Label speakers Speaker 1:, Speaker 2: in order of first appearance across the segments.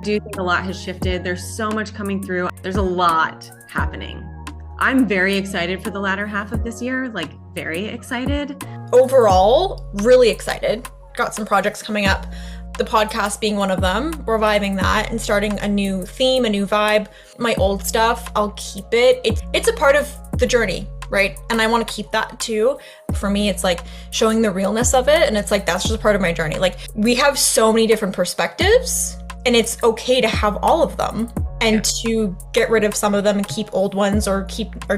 Speaker 1: do think a lot has shifted. There's so much coming through. There's a lot happening. I'm very excited for the latter half of this year, like very excited.
Speaker 2: Overall, really excited. Got some projects coming up, the podcast being one of them, reviving that and starting a new theme, a new vibe. My old stuff, I'll keep it. It's a part of the journey, right? And I want to keep that too. For me, it's like showing the realness of it. And it's like, that's just a part of my journey. Like, we have so many different perspectives and it's okay to have all of them and to get rid of some of them and keep old ones or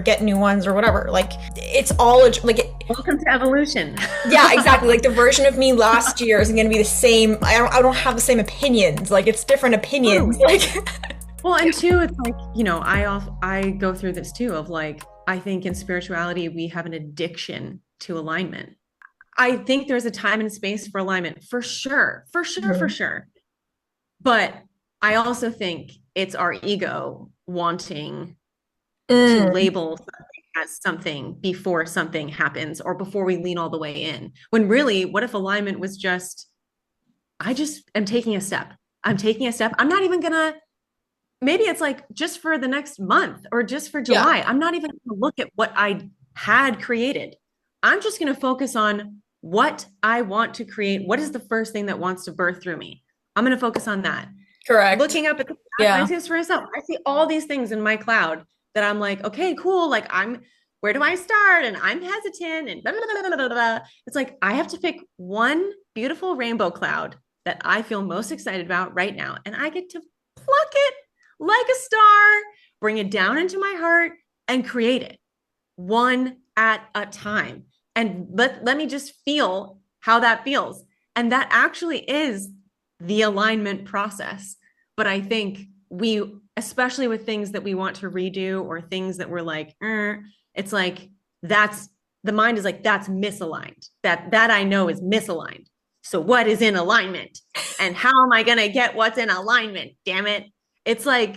Speaker 2: get new ones or whatever. Like, it's all like
Speaker 1: welcome to evolution.
Speaker 2: Yeah, exactly. Like, the version of me last year isn't going to be the same. I don't have the same opinions. Like, it's different opinions. Like,
Speaker 1: well, and two, it's like, you know, I go through this too of like, I think in spirituality, we have an addiction to alignment. I think there's a time and space for alignment, for sure. But I also think it's our ego wanting to label something as something before something happens or before we lean all the way in. When really, what if alignment was just, I just am taking a step. I'm not even gonna, maybe it's like just for the next month or just for July. I'm not even gonna look at what I had created. I'm just gonna focus on what I want to create. What is the first thing that wants to birth through me? I'm going to focus on that.
Speaker 2: Correct.
Speaker 1: Looking up at the cloud, I see this for myself. I see all these things in my cloud that I'm like, okay, cool. Like, where do I start? And I'm hesitant and blah, blah, blah, blah, blah. It's like, I have to pick one beautiful rainbow cloud that I feel most excited about right now. And I get to pluck it like a star, bring it down into my heart and create it one at a time. And let me just feel how that feels. And that actually is the alignment process. But I think we, especially with things that we want to redo or things that we're like, it's like, the mind is like, that's misaligned. That I know is misaligned. So what is in alignment? And how am I going to get what's in alignment? Damn it. It's like,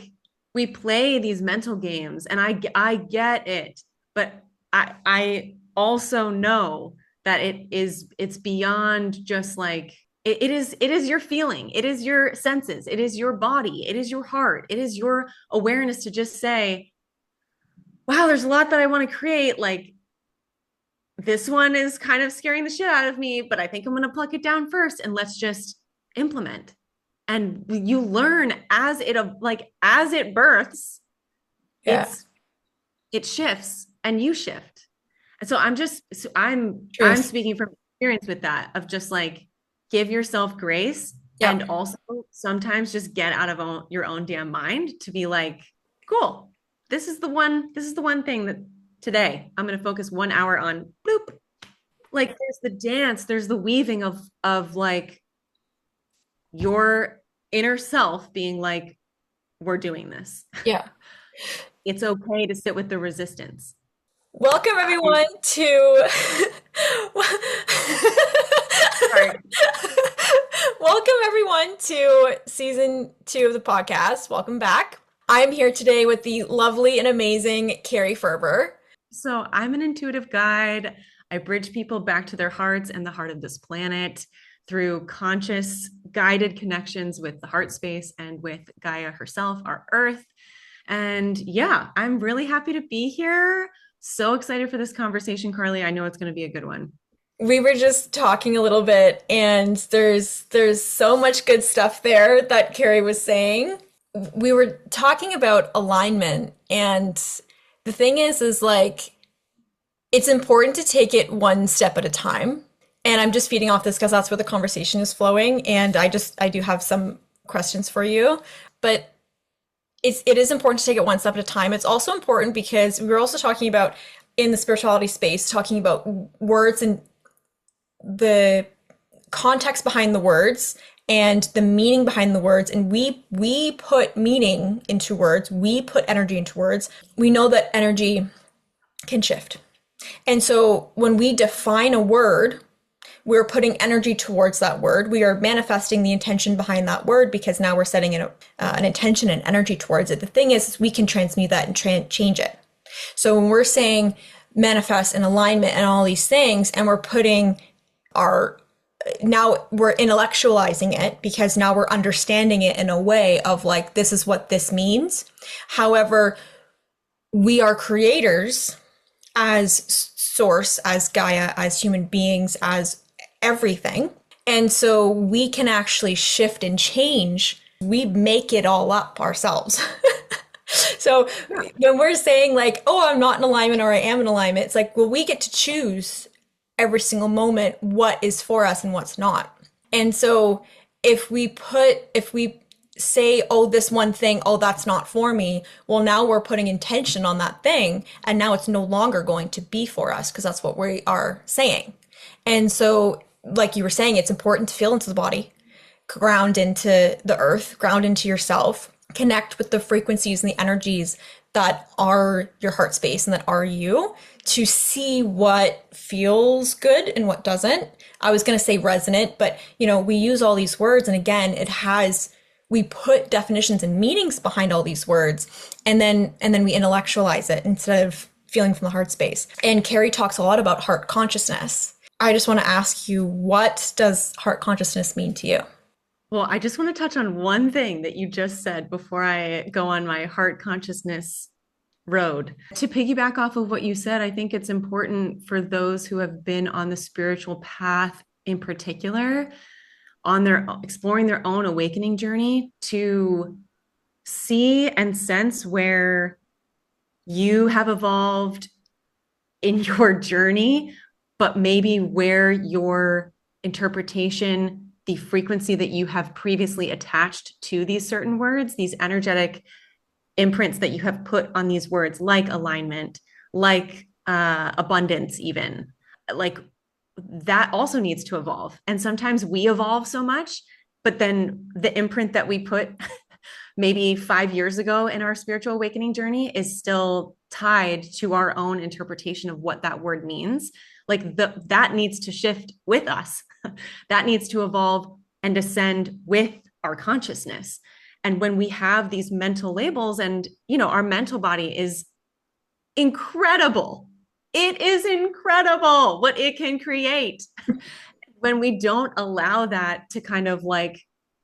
Speaker 1: we play these mental games and I get it, but I also know that it's beyond just like, it is your feeling. It is your senses. It is your body. It is your heart. It is your awareness to just say, wow, there's a lot that I want to create. Like, this one is kind of scaring the shit out of me, but I think I'm going to pluck it down first and let's just implement. And you learn as it births, it shifts and you shift. And so I'm speaking from experience with that, of just like, give yourself grace and also sometimes just get out of your own damn mind to be like, cool, this is the one thing that today I'm going to focus 1 hour on. Bloop. Like, there's the dance, there's the weaving of like your inner self being like, we're doing this.
Speaker 2: Yeah.
Speaker 1: It's okay to sit with the resistance.
Speaker 2: Welcome everyone to Welcome everyone to season 2 of the podcast. Welcome back. I'm here today with the lovely and amazing Kerry Ferber.
Speaker 1: So I'm an intuitive guide. I bridge people back to their hearts and the heart of this planet through conscious guided connections with the heart space and with Gaia herself, our earth. And yeah, I'm really happy to be here. So excited for this conversation, Carly. I know it's going to be a good one.
Speaker 2: We were just talking a little bit and there's so much good stuff there that Kerry was saying. We were talking about alignment, and the thing is like, it's important to take it one step at a time. And I'm just feeding off this because that's where the conversation is flowing. And I do have some questions for you, but it is important to take it one step at a time. It's also important because we were also talking about, in the spirituality space, talking about words and the context behind the words and the meaning behind the words. And we put meaning into words. We put energy into words. We know that energy can shift. And so when we define a word, we're putting energy towards that word. We are manifesting the intention behind that word because now we're setting an intention and energy towards it. The thing is we can transmute that and change it. So when we're saying manifest and alignment and all these things, and we're putting our now we're intellectualizing it because now we're understanding it in a way of like, this is what this means. However, we are creators as source, as Gaia, as human beings, as everything. And so we can actually shift and change. We make it all up ourselves. So
Speaker 1: Yeah.
Speaker 2: when we're saying like, oh, I'm not in alignment or I am in alignment, it's like, well, we get to choose every single moment what is for us and what's not. And so if we say, oh, this one thing, oh, that's not for me, well, now we're putting intention on that thing. And now it's no longer going to be for us because that's what we are saying. And so, like you were saying, it's important to feel into the body, ground into the earth, ground into yourself, connect with the frequencies and the energies that are your heart space and that are you to see what feels good and what doesn't. I was going to say resonant, but we use all these words and again, we put definitions and meanings behind all these words and then we intellectualize it instead of feeling from the heart space. And Kerry talks a lot about heart consciousness. I just want to ask you, what does heart consciousness mean to you?
Speaker 1: Well, I just want to touch on one thing that you just said before I go on my heart consciousness road. To piggyback off of what you said, I think it's important for those who have been on the spiritual path in particular, on their exploring their own awakening journey, to see and sense where you have evolved in your journey, but maybe where your interpretation, the frequency that you have previously attached to these certain words, these energetic imprints that you have put on these words, like alignment, like abundance, even like that also needs to evolve. And sometimes we evolve so much, but then the imprint that we put maybe 5 years ago in our spiritual awakening journey is still tied to our own interpretation of what that word means. Like that needs to shift with us. That needs to evolve and ascend with our consciousness. And when we have these mental labels and, our mental body is incredible. It is incredible what it can create. When we don't allow that to kind of like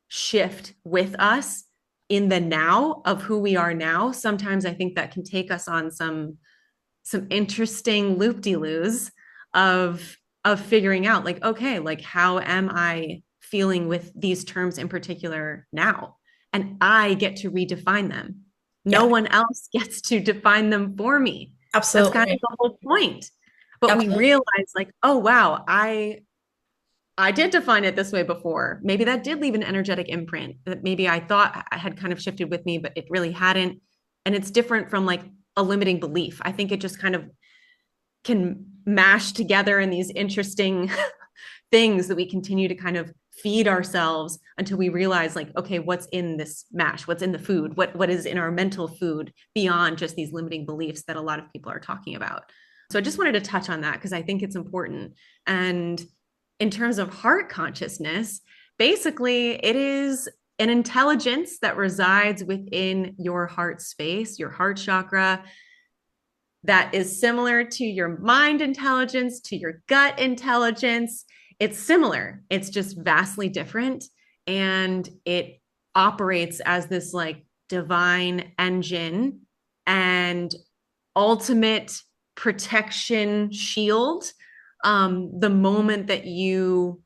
Speaker 1: shift with us in the now of who we are now, sometimes I think that can take us on some interesting loop-de-loos of figuring out like, okay, like how am I feeling with these terms in particular now? And I get to redefine them. No
Speaker 2: Yeah,
Speaker 1: one else gets to define them for me. That's kind of
Speaker 2: absolutely.
Speaker 1: the whole point. But we
Speaker 2: Absolutely.
Speaker 1: realize like, oh wow, I did define it this way before. Maybe that did leave an energetic imprint that maybe I thought I had kind of shifted with me, but it really hadn't. And it's different from like a limiting belief. I think it just kind of can mash together in these interesting things that we continue to kind of feed ourselves until we realize like, okay, what's in this mash? What's in the food? What is in our mental food beyond just these limiting beliefs that a lot of people are talking about? So I just wanted to touch on that because I think it's important. And in terms of heart consciousness, basically it is an intelligence that resides within your heart space, your heart chakra, that is similar to your mind intelligence, to your gut intelligence. It's similar, it's just vastly different. And it operates as this like divine engine and ultimate protection shield. The moment that you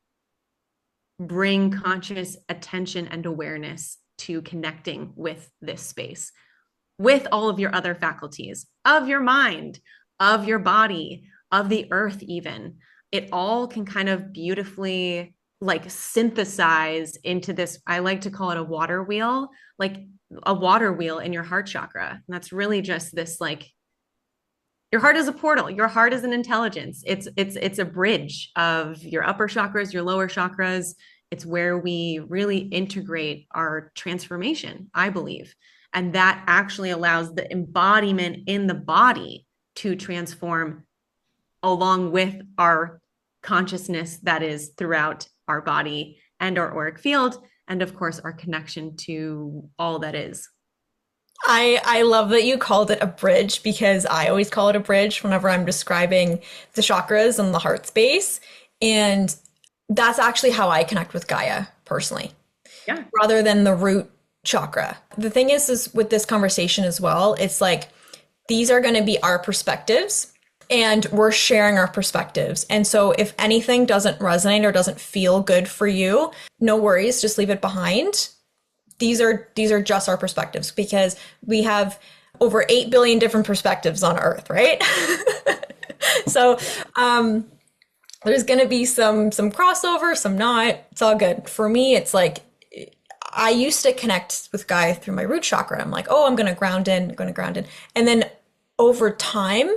Speaker 1: bring conscious attention and awareness to connecting with this space, with all of your other faculties of your mind, of your body, of the earth, even. It all can kind of beautifully like synthesize into this. I like to call it a water wheel, like a water wheel in your heart chakra. And that's really just this like your heart is a portal. Your heart is an intelligence. It's a bridge of your upper chakras, your lower chakras. It's where we really integrate our transformation, I believe. And that actually allows the embodiment in the body to transform along with our consciousness that is throughout our body and our auric field. And of course, our connection to all that is.
Speaker 2: I love that you called it a bridge because I always call it a bridge whenever I'm describing the chakras and the heart space. And that's actually how I connect with Gaia personally,
Speaker 1: Yeah,
Speaker 2: rather than the root chakra. The thing is with this conversation as well, it's like these are going to be our perspectives and we're sharing our perspectives. And so if anything doesn't resonate or doesn't feel good for you, no worries, just leave it behind. These are just our perspectives because we have over 8 billion different perspectives on Earth, right? So there's going to be some crossover, some not. It's all good. For me, it's like I used to connect with Gaia through my root chakra. I'm like, oh, I'm going to ground in, going to ground in. And then over time,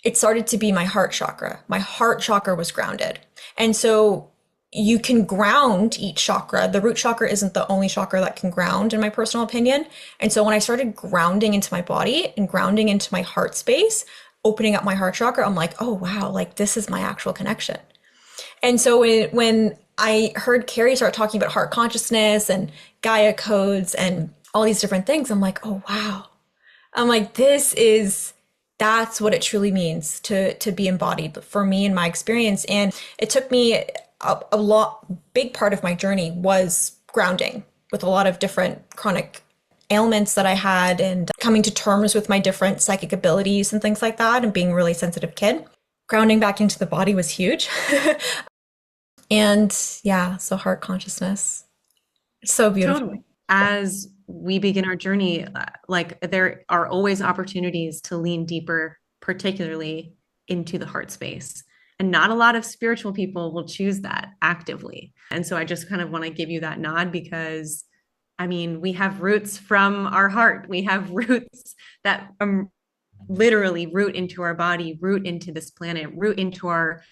Speaker 2: it started to be my heart chakra. My heart chakra was grounded. And so you can ground each chakra. The root chakra isn't the only chakra that can ground, in my personal opinion. And so when I started grounding into my body and grounding into my heart space, opening up my heart chakra, I'm like, oh, wow, like this is my actual connection. And so when I heard Kerry start talking about heart consciousness and Gaia codes and all these different things, I'm like, oh, wow. I'm like, that's what it truly means to be embodied for me in my experience. And it took me big part of my journey was grounding with a lot of different chronic ailments that I had and coming to terms with my different psychic abilities and things like that and being a really sensitive kid. Grounding back into the body was huge. And yeah, so heart consciousness. So beautiful.
Speaker 1: totally. As we begin our journey, like there are always opportunities to lean deeper, particularly into the heart space. And not a lot of spiritual people will choose that actively. And so I just kind of want to give you that nod because, I mean, we have roots from our heart. We have roots that literally root into our body, root into this planet, root into our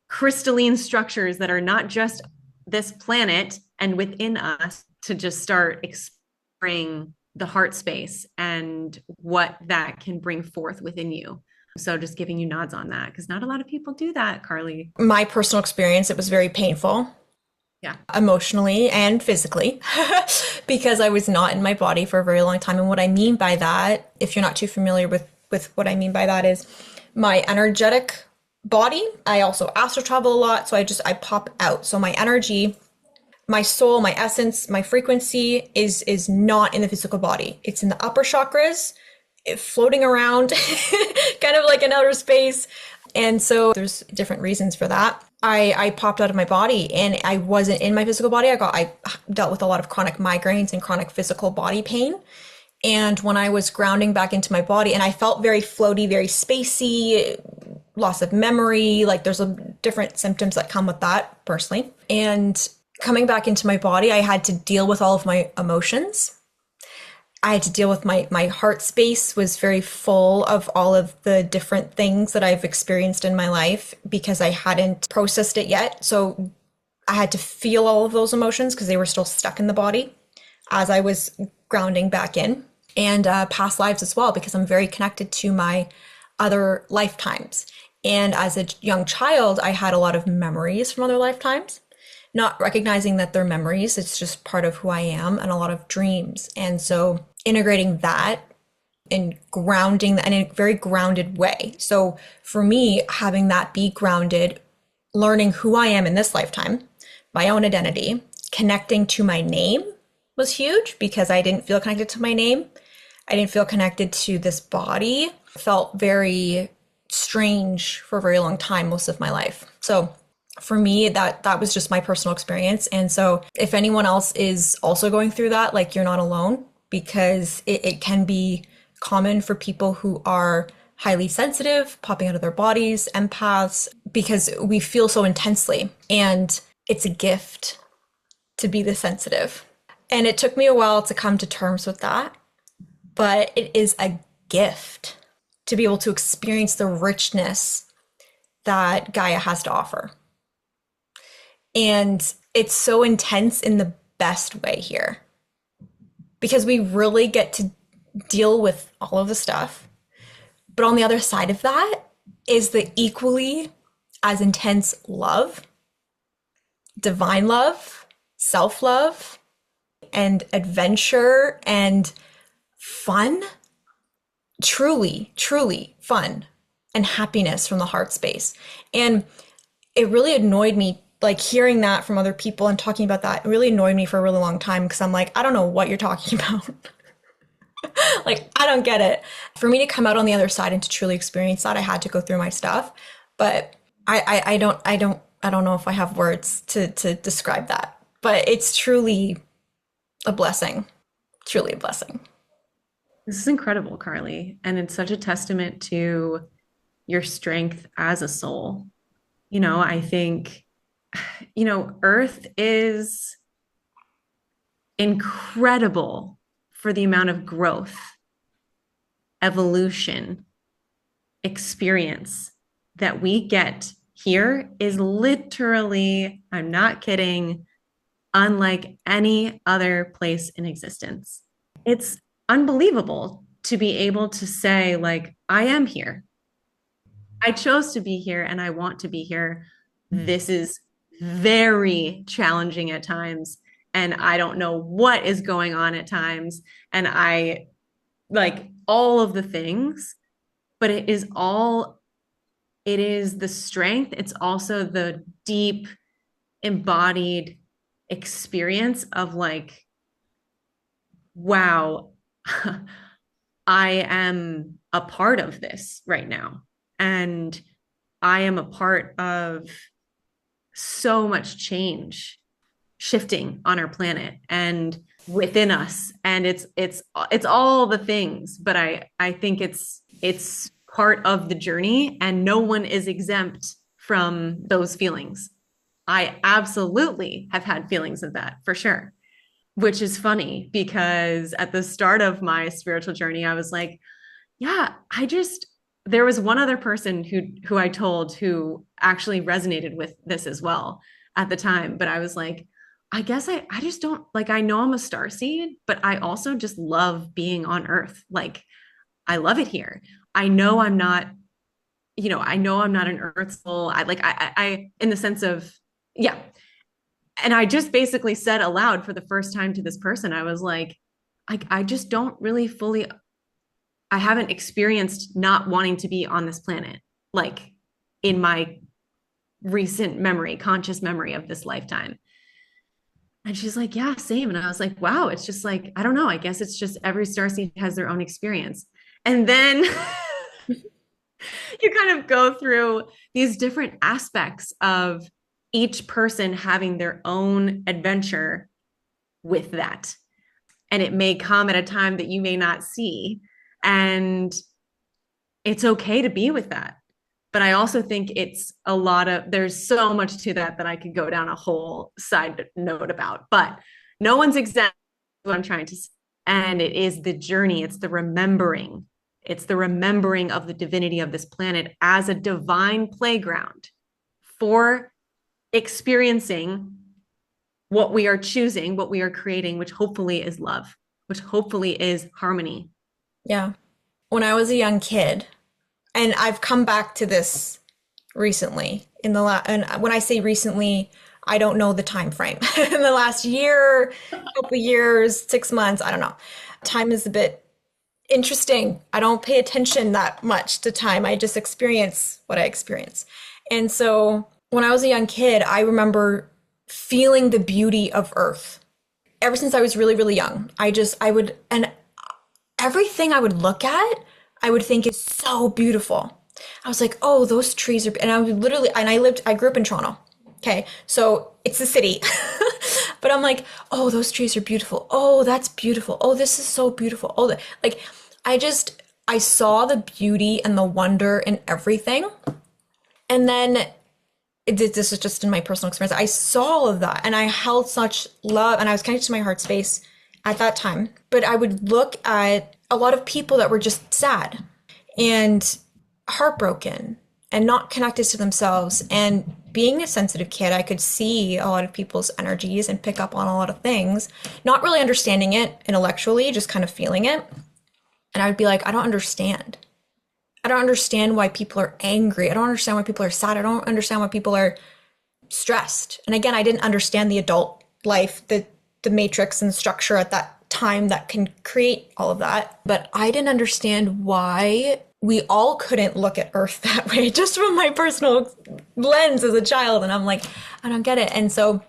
Speaker 1: crystalline structures that are not just this planet and within us to just start exploring the heart space and what that can bring forth within you. So just giving you nods on that because not a lot of people do that, Carly.
Speaker 2: My personal experience, it was very painful.
Speaker 1: Yeah.
Speaker 2: Emotionally and physically because I was not in my body for a very long time. And what I mean by that, if you're not too familiar with what I mean by that, is my energetic body. I also astral travel a lot, so I pop out. So my energy, my soul, my essence, my frequency is not in the physical body. It's in the upper chakras, floating around, kind of like in outer space. And so there's different reasons for that. I popped out of my body and I wasn't in my physical body. I dealt with a lot of chronic migraines and chronic physical body pain. And when I was grounding back into my body, and I felt very floaty, very spacey, loss of memory, like there's different symptoms that come with that personally. And coming back into my body, I had to deal with all of my emotions. I had to deal with my heart space was very full of all of the different things that I've experienced in my life because I hadn't processed it yet. So I had to feel all of those emotions because they were still stuck in the body as I was grounding back in, and past lives as well, because I'm very connected to my other lifetimes. And as a young child, I had a lot of memories from other lifetimes, not recognizing that they're memories. It's just part of who I am, and a lot of dreams. And so integrating that and grounding that in a very grounded way. So for me, having that be grounded, learning who I am in this lifetime, my own identity, connecting to my name was huge because I didn't feel connected to my name. I didn't feel connected to this body. It felt very strange for a very long time, most of my life. So for me, that was just my personal experience. And so if anyone else is also going through that, like you're not alone, because it can be common for people who are highly sensitive, popping out of their bodies, empaths, because we feel so intensely. And it's a gift to be this sensitive. And it took me a while to come to terms with that, but it is a gift to be able to experience the richness that Gaia has to offer. And it's so intense in the best way here because we really get to deal with all of the stuff. But on the other side of that is the equally as intense love, divine love, self-love, and adventure and fun. Truly, truly fun and happiness from the heart space. And it really annoyed me like hearing that from other people and talking about that really annoyed me for a really long time because I'm like, I don't know what you're talking about. Like, I don't get it. For me to come out on the other side and to truly experience that, I had to go through my stuff. But I don't know if I have words to describe that. But it's truly a blessing. Truly a blessing.
Speaker 1: This is incredible, Carly. And it's such a testament to your strength as a soul. I think, Earth is incredible for the amount of growth, evolution, experience that we get here is literally, I'm not kidding, unlike any other place in existence. It's unbelievable to be able to say, like, I am here. I chose to be here and I want to be here. This is very challenging at times. And I don't know what is going on at times. And I like all of the things, but it is the strength. It's also the deep embodied experience of like, wow, I am a part of this right now. And I am a part of so much change shifting on our planet and within us. And it's all the things, but I think it's part of the journey and no one is exempt from those feelings. I absolutely have had feelings of that for sure, which is funny because at the start of my spiritual journey, I was like, yeah, there was one other person who I told who actually resonated with this as well at the time. But I was like, I guess I just don't like, I know I'm a starseed, but I also just love being on Earth. Like, I love it here. I know I'm not, I know I'm not an Earth soul. I in the sense of, yeah. And I just basically said aloud for the first time to this person, I was like, I just don't really fully, I haven't experienced not wanting to be on this planet, like in my recent memory, conscious memory of this lifetime. And she's like, yeah, same. And I was like, wow, it's just like, I don't know. I guess it's just every starseed has their own experience. And then you kind of go through these different aspects of each person having their own adventure with that. And it may come at a time that you may not see. And it's okay to be with that. But I also think there's so much to that I could go down a whole side note about. But no one's exempt, what I'm trying to say. And it is the journey, it's the remembering. It's the remembering of the divinity of this planet as a divine playground for experiencing what we are choosing, what we are creating, which hopefully is love, which hopefully is harmony.
Speaker 2: Yeah. When I was a young kid, and I've come back to this recently and when I say recently, I don't know the time frame. In the last year, couple years, 6 months, I don't know. Time is a bit interesting. I don't pay attention that much to time. I just experience what I experience. And so when I was a young kid, I remember feeling the beauty of Earth. Ever since I was really, really young, and everything I would look at, I would think is so beautiful. I was like, oh, those trees are, and I grew up in Toronto. Okay. So it's the city, but I'm like, oh, those trees are beautiful. Oh, that's beautiful. Oh, this is so beautiful. Oh, like, I saw the beauty and the wonder in everything. And then this is just in my personal experience. I saw all of that and I held such love and I was connected to my heart space at that time. But I would look at a lot of people that were just sad and heartbroken and not connected to themselves. And being a sensitive kid, I could see a lot of people's energies and pick up on a lot of things, not really understanding it intellectually, just kind of feeling it. And I would be like, I don't understand. I don't understand why people are angry. I don't understand why people are sad. I don't understand why people are stressed. And again, I didn't understand the adult life, the matrix and structure at that time that can create all of that. But I didn't understand why we all couldn't look at Earth that way, just from my personal lens as a child. And I'm like, I don't get it. And so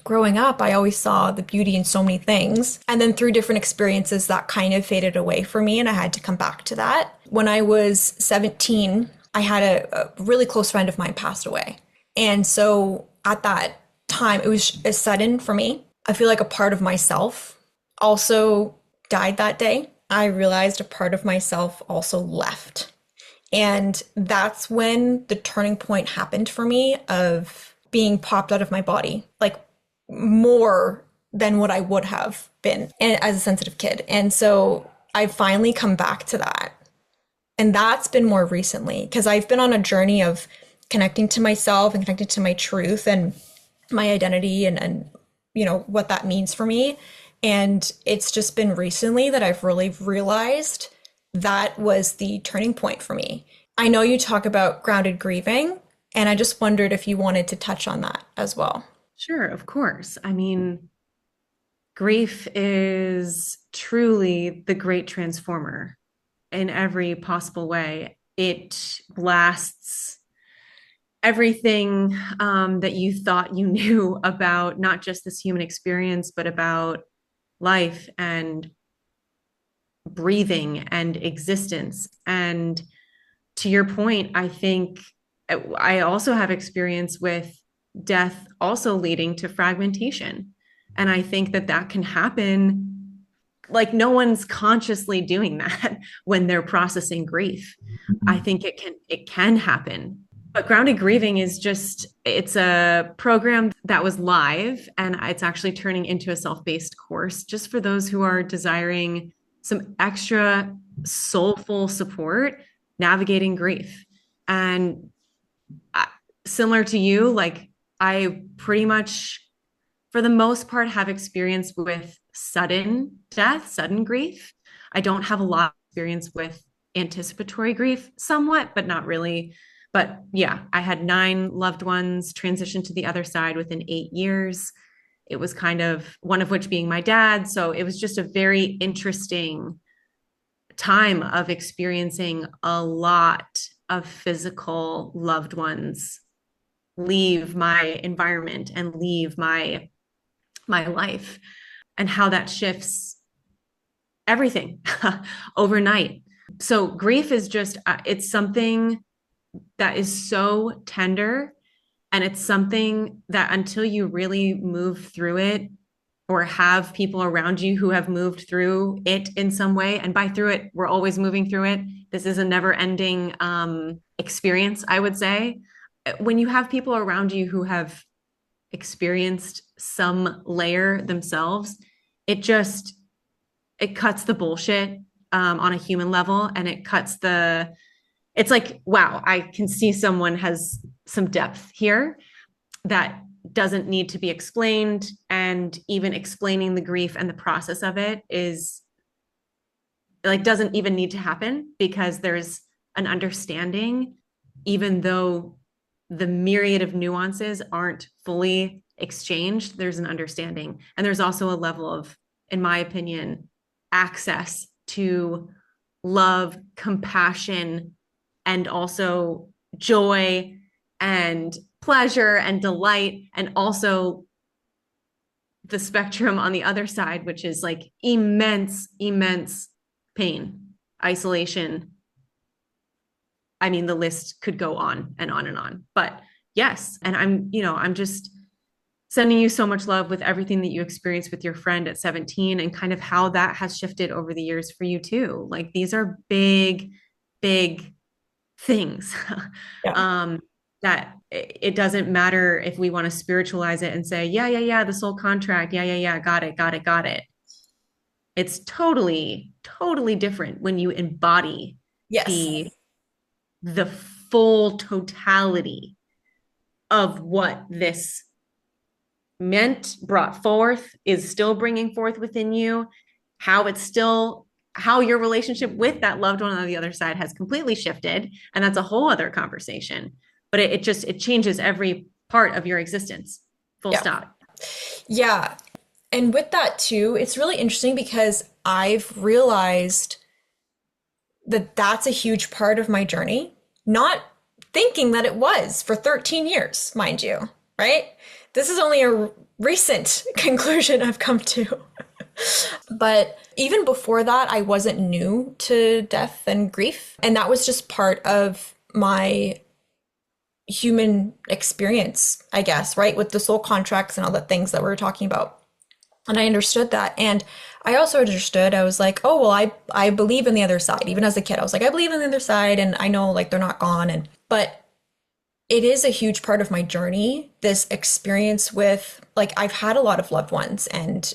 Speaker 2: growing up, I always saw the beauty in so many things. And then through different experiences, that kind of faded away for me, and I had to come back to that. When I was 17, I had a really close friend of mine passed away. And so at that time, it was sudden for me. I feel like a part of myself also died that day. I realized a part of myself also left. And that's when the turning point happened for me of being popped out of my body, like more than what I would have been as a sensitive kid. And so I've finally come back to that. And that's been more recently because I've been on a journey of connecting to myself and connecting to my truth and my identity and you know what that means for me. And it's just been recently that I've really realized that was the turning point for me. I know you talk about grounded grieving, and I just wondered if you wanted to touch on that as well.
Speaker 1: Sure, of course. I mean, grief is truly the great transformer in every possible way. It blasts everything that you thought you knew about not just this human experience, but about life and breathing and existence. And to your point, I think I also have experience with death also leading to fragmentation. And I think that that can happen, like no one's consciously doing that when they're processing grief. I think it can happen. But grounded grieving is just, it's a program that was live, and it's actually turning into a self-paced course just for those who are desiring some extra soulful support navigating grief. And similar to you, like I pretty much, for the most part, have experience with sudden death, sudden grief. I don't have a lot of experience with anticipatory grief, somewhat, but not really. But yeah, I had 9 loved ones transition to the other side within 8 years. It was kind of one of which being my dad. So it was just a very interesting time of experiencing a lot of physical loved ones leave my environment and leave my life, and how that shifts everything overnight. So grief is just it's something that is so tender, and it's something that until you really move through it or have people around you who have moved through it in some way, and by through it, we're always moving through it. This is a never ending experience, I would say. When you have people around you who have experienced some layer themselves, it just, it cuts the bullshit on a human level, and it cuts the, it's like, wow, I can see someone has some depth here that doesn't need to be explained. And even explaining the grief and the process of it is like, doesn't even need to happen, because there's an understanding, even though the myriad of nuances aren't fully exchanged, there's an understanding. And there's also a level of, in my opinion, access to love, compassion, and also joy and pleasure and delight, and also the spectrum on the other side, which is like immense pain, isolation. I mean, the list could go on and on and on. But yes, and I'm just sending you so much love with everything that you experienced with your friend at 17, and kind of how that has shifted over the years for you too. Like these are big things.
Speaker 2: Yeah.
Speaker 1: That it doesn't matter if we want to spiritualize it and say, yeah, the soul contract. Yeah, got it. It's totally different when you embody
Speaker 2: Yes.
Speaker 1: the full totality of what this meant, brought forth, is still bringing forth within you, how it's still, how your relationship with that loved one on the other side has completely shifted. And that's a whole other conversation. But it just, it changes every part of your existence. Full
Speaker 2: Yeah.
Speaker 1: stop.
Speaker 2: Yeah. And with that too, it's really interesting because I've realized that that's a huge part of my journey, not thinking that it was for 13 years, mind you, right? This is only a recent conclusion I've come to. But even before that, I wasn't new to death and grief. And that was just part of my human experience, I guess, right? With the soul contracts and all the things that we were talking about. And I understood that. And I also understood, I was like, oh, well, I believe in the other side. Even as a kid, I was like, I believe in the other side and I know like they're not gone. But it is a huge part of my journey, this experience with like I've had a lot of loved ones and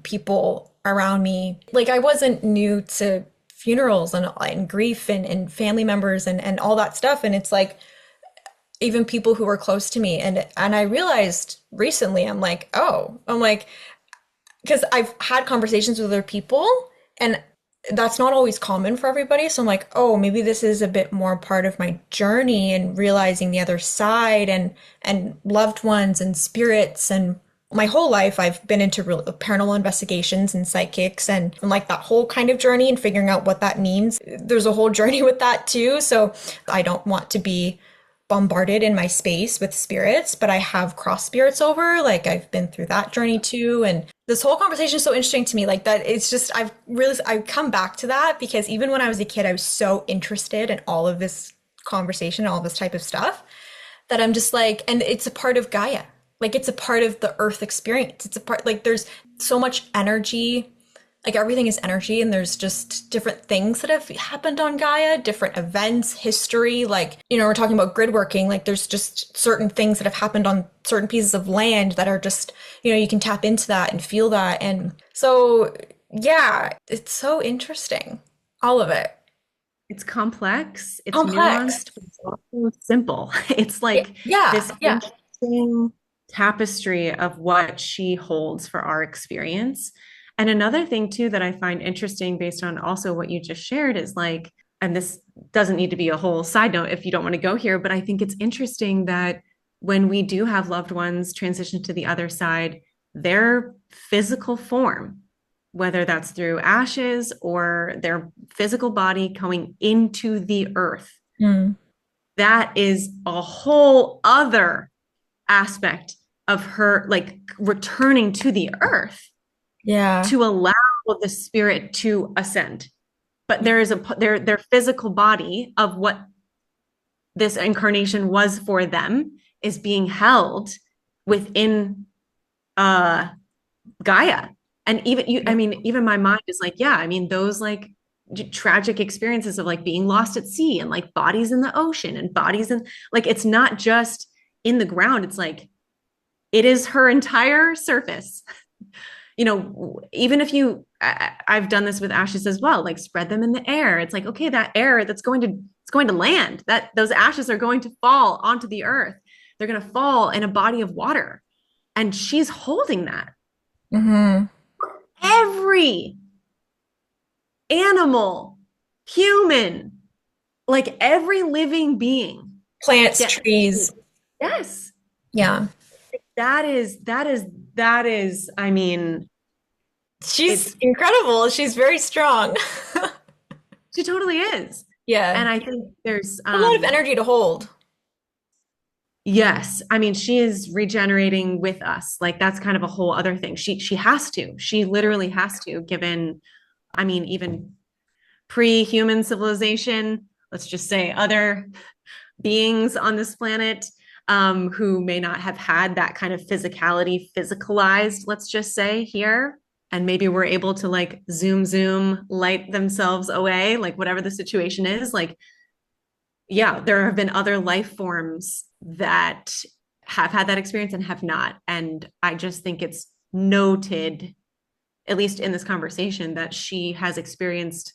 Speaker 2: people around me. Like I wasn't new to funerals and grief and family members and all that stuff. And it's like even people who were close to me. And I realized recently, I'm like, because I've had conversations with other people and that's not always common for everybody. So I'm like, oh, maybe this is a bit more part of my journey and realizing the other side and loved ones and spirits. And my whole life I've been into real paranormal investigations and psychics and like that whole kind of journey and figuring out what that means. There's a whole journey with that too. So I don't want to be bombarded in my space with spirits, but I have crossed spirits over. Like I've been through that journey too. And this whole conversation is so interesting to me. Like that it's just I've come back to that because even when I was a kid, I was so interested in all of this conversation, all this type of stuff that I'm just like, and it's a part of Gaia. Like it's a part of the earth experience. It's a part like there's so much energy, like everything is energy and there's just different things that have happened on Gaia, different events, history, like, you know, we're talking about grid working, like there's just certain things that have happened on certain pieces of land that are just, you know, you can tap into that and feel that. And so, yeah, it's so interesting. All of it.
Speaker 1: It's complex, it's
Speaker 2: Complex.
Speaker 1: nuanced, but it's also simple. It's like
Speaker 2: Yeah,
Speaker 1: this
Speaker 2: yeah.
Speaker 1: interesting tapestry of what she holds for our experience. And another thing, too, that I find interesting based on also what you just shared is like, and this doesn't need to be a whole side note if you don't want to go here, but I think it's interesting that when we do have loved ones transition to the other side, their physical form, whether that's through ashes or their physical body going into the earth,
Speaker 2: Mm,
Speaker 1: that is a whole other aspect of her like returning to the earth
Speaker 2: yeah.
Speaker 1: to allow the spirit to ascend. But there is their physical body of what this incarnation was for them is being held within uh Gaia. And even you, I mean, even my mind is like, yeah, I mean, those like tragic experiences of like being lost at sea and like bodies in the ocean and bodies in like it's not just in the ground, it's like it is her entire surface. You know, even if I've done this with ashes as well, like spread them in the air. It's like, okay, that air that's it's going to land, that those ashes are going to fall onto the earth. They're going to fall in a body of water. And she's holding that.
Speaker 2: Hmm.
Speaker 1: Every animal, human, like every living being
Speaker 2: Plants,
Speaker 1: gets,
Speaker 2: trees.
Speaker 1: yes,
Speaker 2: Yeah.
Speaker 1: that is, I mean,
Speaker 2: She's
Speaker 1: it's,
Speaker 2: incredible. She's very strong.
Speaker 1: she totally is.
Speaker 2: Yeah.
Speaker 1: And I think there's,
Speaker 2: A lot of energy to hold.
Speaker 1: yes, I mean, she is regenerating with us. Like that's kind of a whole other thing. She has to. She literally has to, given, I mean, even pre-human civilization, let's just say other beings on this planet who may not have had that kind of physicality physicalized, let's just say here. And maybe we're able to like zoom, light themselves away, like whatever the situation is. Like, yeah, there have been other life forms that have had that experience and have not. And I just think it's noted, at least in this conversation, that she has experienced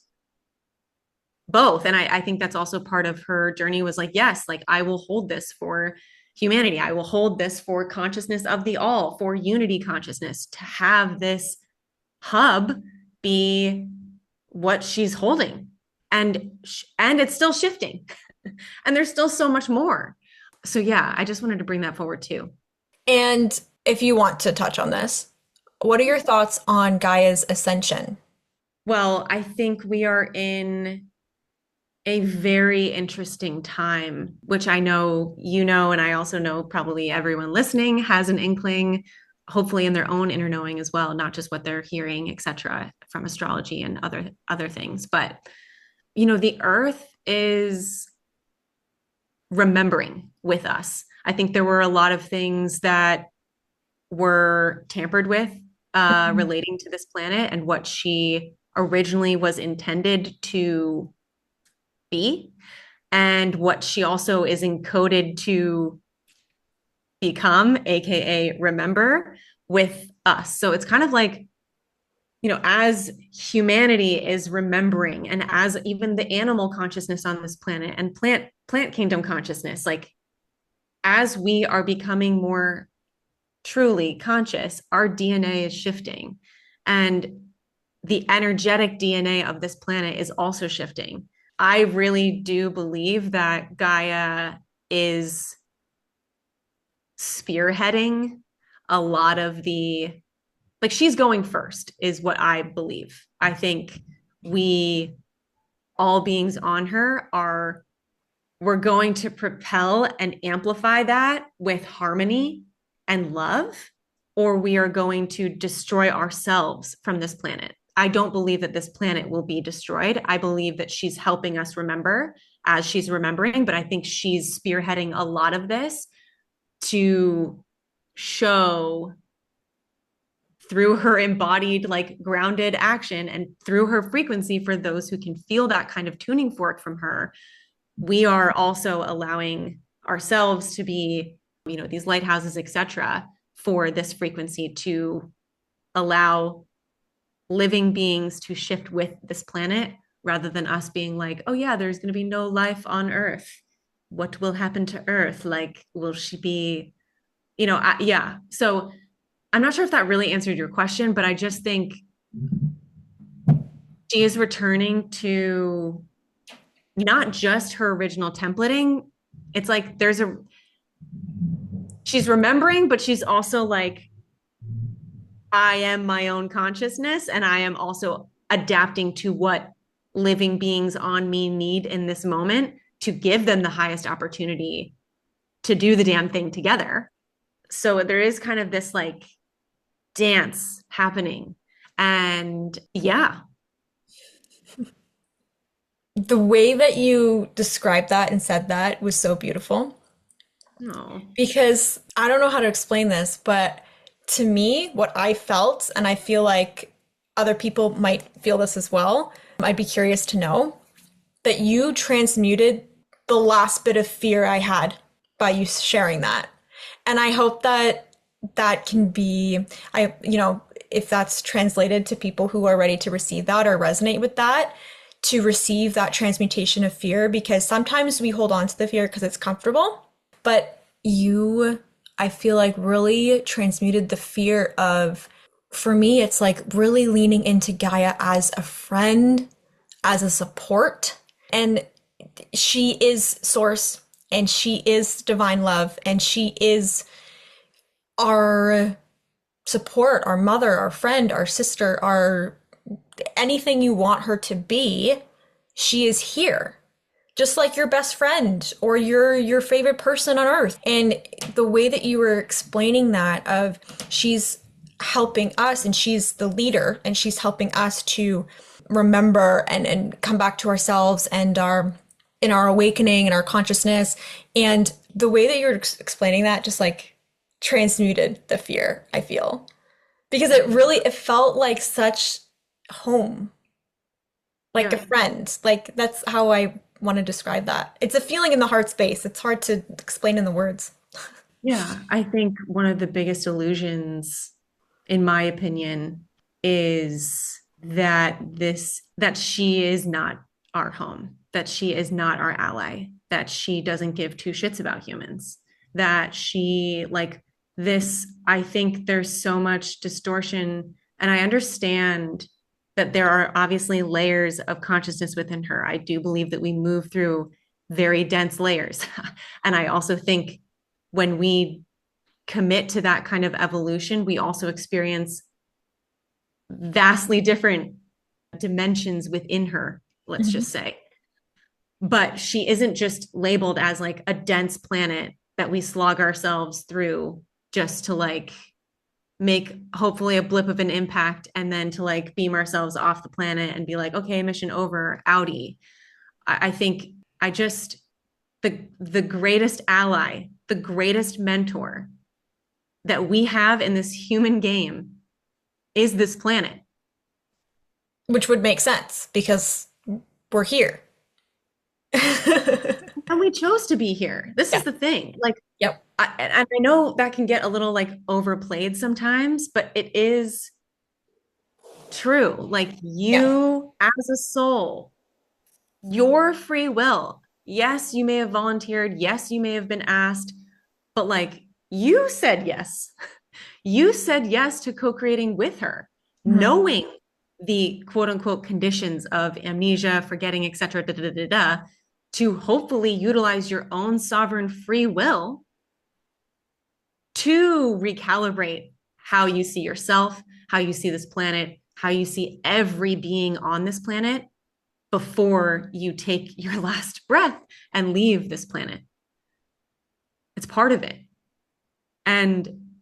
Speaker 1: both. And I think that's also part of her journey was like, yes, like I will hold this for humanity. I will hold this for consciousness of the all, for unity consciousness, to have this hub be what she's holding. And it's still shifting. And there's still so much more. So yeah, I just wanted to bring that forward too.
Speaker 2: And if you want to touch on this, what are your thoughts on Gaia's ascension?
Speaker 1: Well, I think we are in a very interesting time, which I know you know, and I also know probably everyone listening has an inkling, hopefully in their own inner knowing as well, not just what they're hearing, etc., from astrology and other things. But the Earth is remembering with us. I think there were a lot of things that were tampered with
Speaker 2: Mhm.
Speaker 1: relating to this planet and what she originally was intended to be, and what she also is encoded to become, aka remember, with us. So it's kind of like, as humanity is remembering, and as even the animal consciousness on this planet and plant kingdom consciousness, like as we are becoming more truly conscious, our DNA is shifting. And the energetic DNA of this planet is also shifting. I really do believe that Gaia is spearheading a lot of like she's going first, is what I believe. I think we, all beings on her, we're going to propel and amplify that with harmony and love, or we are going to destroy ourselves from this planet. I don't believe that this planet will be destroyed. I believe that she's helping us remember as she's remembering, but I think she's spearheading a lot of this to show through her embodied, like grounded action and through her frequency for those who can feel that kind of tuning fork from her. We are also allowing ourselves to be, these lighthouses, etc., for this frequency to allow living beings to shift with this planet, rather than us being like, oh yeah, there's going to be no life on Earth. What will happen to Earth? Like, will she be, yeah. So I'm not sure if that really answered your question, but I just think she is returning to not just her original templating. It's like she's remembering, but she's also like, I am my own consciousness, and I am also adapting to what living beings on me need in this moment to give them the highest opportunity to do the damn thing together. So there is kind of this like dance happening. And yeah.
Speaker 2: The way that you described that and said that was so beautiful
Speaker 1: Oh,
Speaker 2: because I don't know how to explain this, but to me, what I felt, and I feel like other people might feel this as well, I'd be curious to know that you transmuted the last bit of fear I had by you sharing that. And I hope that that can be, if that's translated to people who are ready to receive that or resonate with that, to receive that transmutation of fear, because sometimes we hold on to the fear because it's comfortable, but you, I feel like, really transmuted the fear of, for me, it's like really leaning into Gaia as a friend, as a support. And she is source and she is divine love and she is our support, our mother, our friend, our sister, our anything you want her to be, she is here. Just like your best friend or your favorite person on earth. And the way that you were explaining that of she's helping us and she's the leader and she's helping us to remember and come back to ourselves and our in our awakening and our consciousness. And the way that you're explaining that just like transmuted the fear, I feel. Because it felt like such home, like a
Speaker 1: yeah.
Speaker 2: friend. Like that's how I want to describe that. It's a feeling in the heart space. It's hard to explain in the words.
Speaker 1: Yeah. I think one of the biggest illusions, in my opinion, is that she is not our home, that she is not our ally, that she doesn't give two shits about humans, that she like this. I think there's so much distortion, and I understand that there are obviously layers of consciousness within her. I do believe that we move through very dense layers. And I also think when we commit to that kind of evolution, we also experience vastly different dimensions within her, let's
Speaker 2: Mhm.
Speaker 1: just say. but she isn't just labeled as like a dense planet that we slog ourselves through just to like make hopefully a blip of an impact and then to like beam ourselves off the planet and be like, okay, mission over, outie. I think I just the greatest ally, the greatest mentor that we have in this human game is this planet.
Speaker 2: Which would make sense because we're here.
Speaker 1: And we chose to be here. This is
Speaker 2: Yeah.
Speaker 1: the thing. Like,
Speaker 2: Yep.
Speaker 1: and I know that can get a little like overplayed sometimes, but it is true. Like,
Speaker 2: Yeah.
Speaker 1: you as a soul, your free will. Yes, you may have volunteered. Yes, you may have been asked, but like, you said yes. You said yes to co-creating with her,
Speaker 2: Mhm.
Speaker 1: knowing the quote unquote conditions of amnesia, forgetting, etc., to hopefully utilize your own sovereign free will to recalibrate how you see yourself, how you see this planet, how you see every being on this planet before you take your last breath and leave this planet. It's part of it. And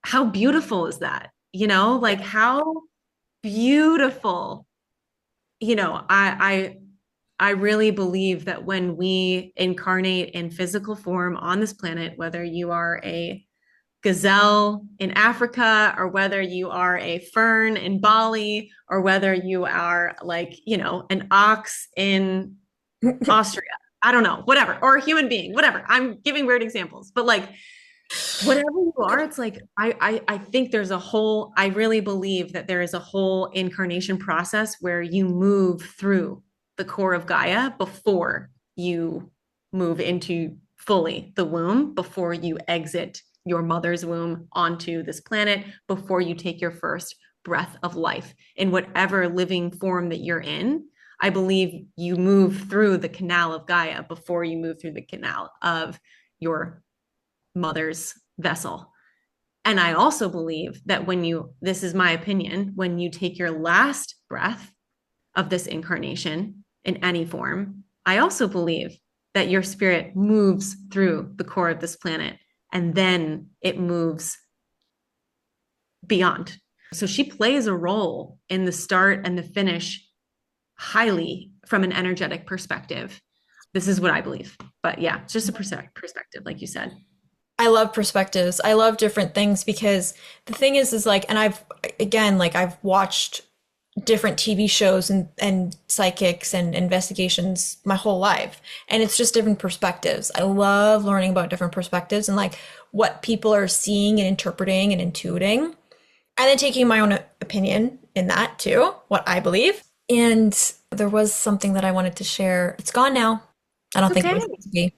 Speaker 1: how beautiful is that? You know, like how beautiful. You know, I really believe that when we incarnate in physical form on this planet, whether you are a gazelle in Africa or whether you are a fern in Bali or whether you are like, you know, an ox in Austria, I don't know, whatever, or a human being, whatever. I'm giving weird examples, but like whatever you are, it's like I think there's a whole, I really believe that there is a whole incarnation process where you move through the core of Gaia before you move into fully the womb, before you exit your mother's womb onto this planet, before you take your first breath of life in whatever living form that you're in. I believe you move through the canal of Gaia before you move through the canal of your mother's vessel. And I also believe that when you, this is my opinion, when you take your last breath of this incarnation in any form, I also believe that your spirit moves through the core of this planet and then it moves beyond. So she plays a role in the start and the finish highly from an energetic perspective. This is what I believe. But yeah, it's just a perspective, like you said.
Speaker 2: I love perspectives. I love different things because the thing is like, and I've, again, like I've watched different TV shows and psychics and investigations my whole life. And it's just different perspectives. I love learning about different perspectives and like what people are seeing and interpreting and intuiting. And then taking my own opinion in that too, what I believe. And there was something that I wanted to share. It's gone now. I don't
Speaker 1: It's
Speaker 2: think it
Speaker 1: okay.
Speaker 2: was meant to be.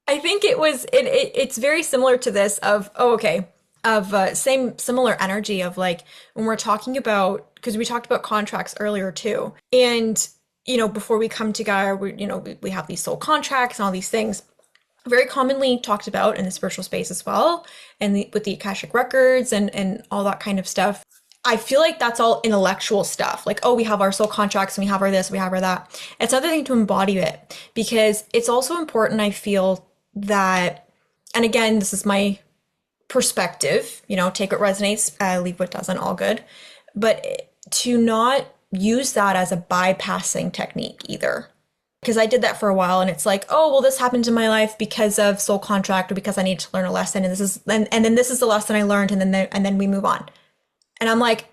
Speaker 2: I think it's very similar to this of okay of same similar energy of like when we're talking about because we talked about contracts earlier too, and you know before we come to Gaia we have these soul contracts and all these things very commonly talked about in the spiritual space as well, and with the Akashic records and all that kind of stuff. I feel like that's all intellectual stuff. Like, oh, we have our soul contracts and we have our this, we have our that. It's another thing to embody it because it's also important, I feel, that, and again, this is my perspective, take what resonates, leave what doesn't, all good. But to not use that as a bypassing technique either. Because I did that for a while and it's like, oh, well, this happened in my life because of soul contract or because I need to learn a lesson. And this is, and then this is the lesson I learned. And then we move on. And I'm like,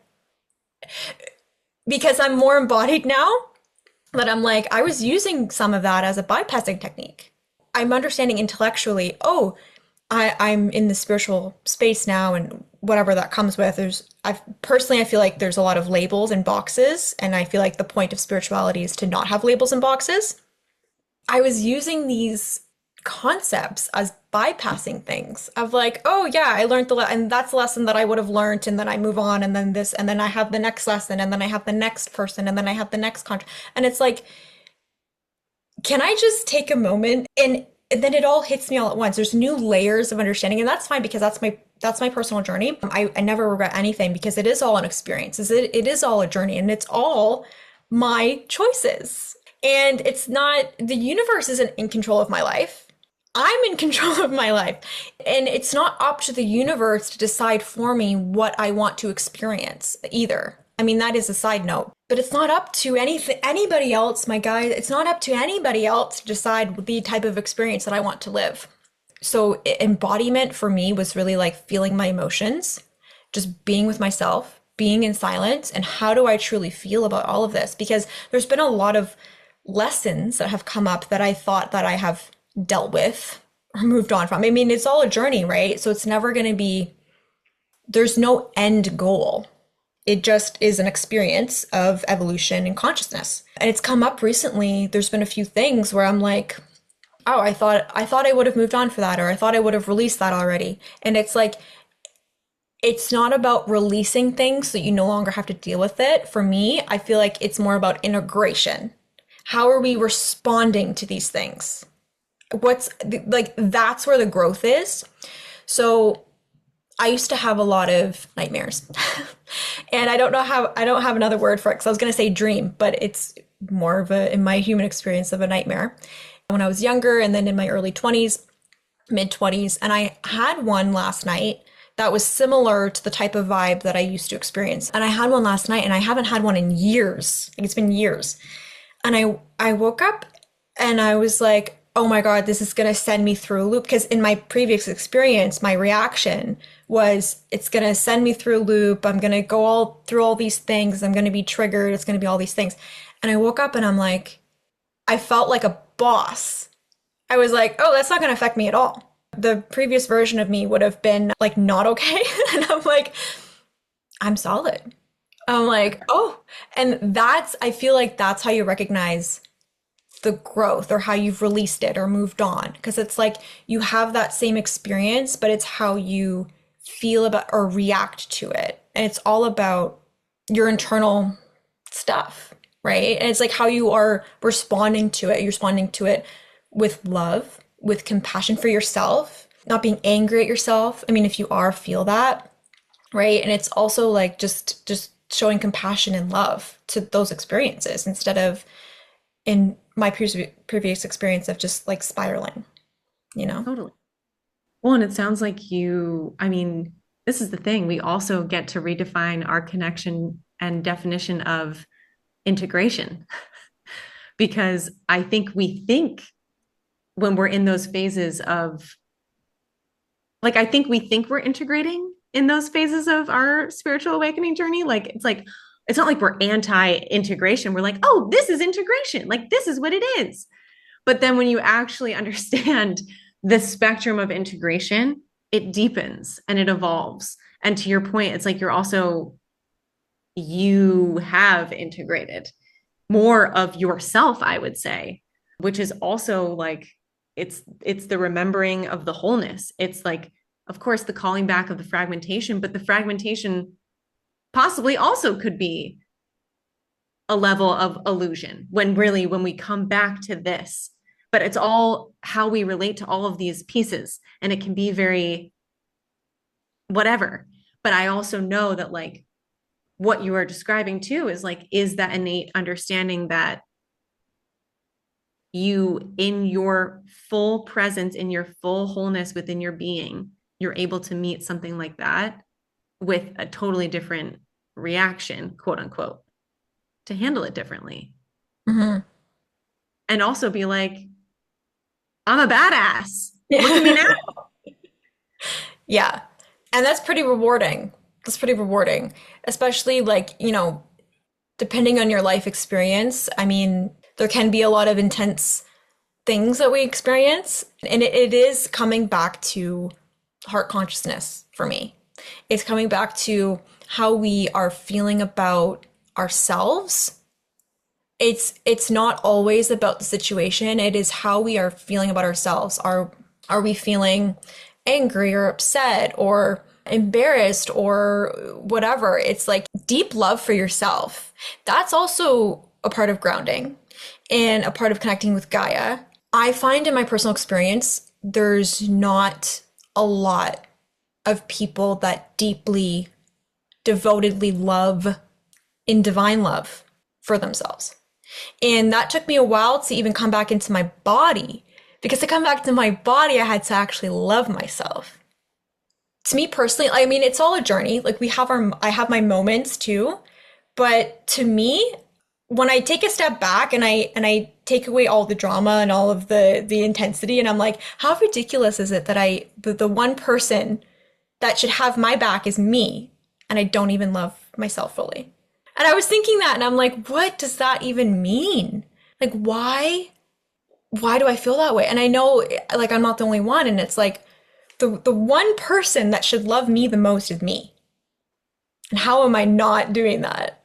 Speaker 2: because I'm more embodied now, that I'm like, I was using some of that as a bypassing technique. I'm understanding intellectually, oh, I'm in the spiritual space now and whatever that comes with. I feel like there's a lot of labels and boxes, and I feel like the point of spirituality is to not have labels and boxes. I was using these concepts as bypassing things of like, oh yeah, I learned and that's the lesson that I would have learned, and then I move on, and then this, and then I have the next lesson, and then I have the next person, and then I have the next contract, and it's like, can I just take a moment and then it all hits me all at once. There's new layers of understanding, and that's fine because that's my personal journey. I never regret anything because it is all an experience. It is all a journey, and it's all my choices. And it's not, the universe isn't in control of my life. I'm in control of my life. And it's not up to the universe to decide for me what I want to experience either. I mean, that is a side note, but it's not up to anybody else, my guys. It's not up to anybody else to decide the type of experience that I want to live. So embodiment for me was really like feeling my emotions, just being with myself, being in silence, and how do I truly feel about all of this? Because there's been a lot of lessons that have come up that I thought that I have dealt with or moved on from. I mean, it's all a journey, right? So it's never going to be, there's no end goal. It just is an experience of evolution and consciousness. And it's come up recently. There's been a few things where I'm like, oh, I thought I would have moved on for that, or I thought I would have released that already. And it's like, it's not about releasing things so you no longer have to deal with it. For me, I feel like it's more about integration. How are we responding to these things? What's like, that's where the growth is. So I used to have a lot of nightmares. And I don't have another word for it because I was going to say dream, but it's more of a, in my human experience, of a nightmare. When I was younger and then in my early 20s, mid 20s, and I had one last night that was similar to the type of vibe that I used to experience. And I had one last night and I haven't had one in years. Like, it's been years. And I woke up and I was like, oh my God, this is going to send me through a loop. Because in my previous experience, my reaction was, it's going to send me through a loop. I'm going to go all through all these things. I'm going to be triggered. It's going to be all these things. And I woke up and I'm like, I felt like a boss. I was like, oh, that's not going to affect me at all. The previous version of me would have been like, not okay. And I'm like, I'm solid. I'm like, oh, and I feel like that's how you recognize the growth or how you've released it or moved on. Because it's like you have that same experience, but it's how you feel about or react to it. And it's all about your internal stuff, right? And it's like how you are responding to it. You're responding to it with love, with compassion for yourself, not being angry at yourself. I mean, if you are, feel that, right? And it's also like just showing compassion and love to those experiences instead of in my previous experience of just like spiraling, you know?
Speaker 1: Totally. Well, and it sounds like I mean, this is the thing. We also get to redefine our connection and definition of integration because I think we think when we're in those phases of, like, I think we think we're integrating in those phases of our spiritual awakening journey. Like, it's not like we're anti-integration. We're like, oh, this is integration. Like, this is what it is. But then when you actually understand the spectrum of integration, it deepens and it evolves. And to your point, it's like you have integrated more of yourself, I would say, which is also like, it's the remembering of the wholeness. It's like, of course, the calling back of the fragmentation, but the fragmentation possibly also could be a level of illusion when we come back to this. But it's all how we relate to all of these pieces. And it can be very whatever. But I also know that, like, what you are describing too is that innate understanding that you, in your full presence, in your full wholeness within your being, you're able to meet something like that with a totally different reaction, quote unquote, to handle it differently.
Speaker 2: Mm-hmm.
Speaker 1: And also be like, I'm a badass. Look at me now.
Speaker 2: Yeah. And that's pretty rewarding. That's pretty rewarding, especially like, you know, depending on your life experience. I mean, there can be a lot of intense things that we experience, and it is coming back to heart consciousness for me. It's coming back to how we are feeling about ourselves. It's not always about the situation. It is how we are feeling about ourselves. Are we feeling angry or upset or embarrassed or whatever? It's like deep love for yourself. That's also a part of grounding and a part of connecting with Gaia. I find in my personal experience, there's not a lot of people that deeply, devotedly love in divine love for themselves. And that took me a while to even come back into my body. Because to come back to my body, I had to actually love myself. To me personally, I mean, it's all a journey. Like I have my moments too. But to me, when I take a step back and I take away all the drama and all of the intensity, and I'm like, how ridiculous is it that the one person that should have my back is me, and I don't even love myself fully. And I was thinking that, and I'm like, what does that even mean? Like, why do I feel that way? And I know, like, I'm not the only one, and it's like the one person that should love me the most is me. And how am I not doing that?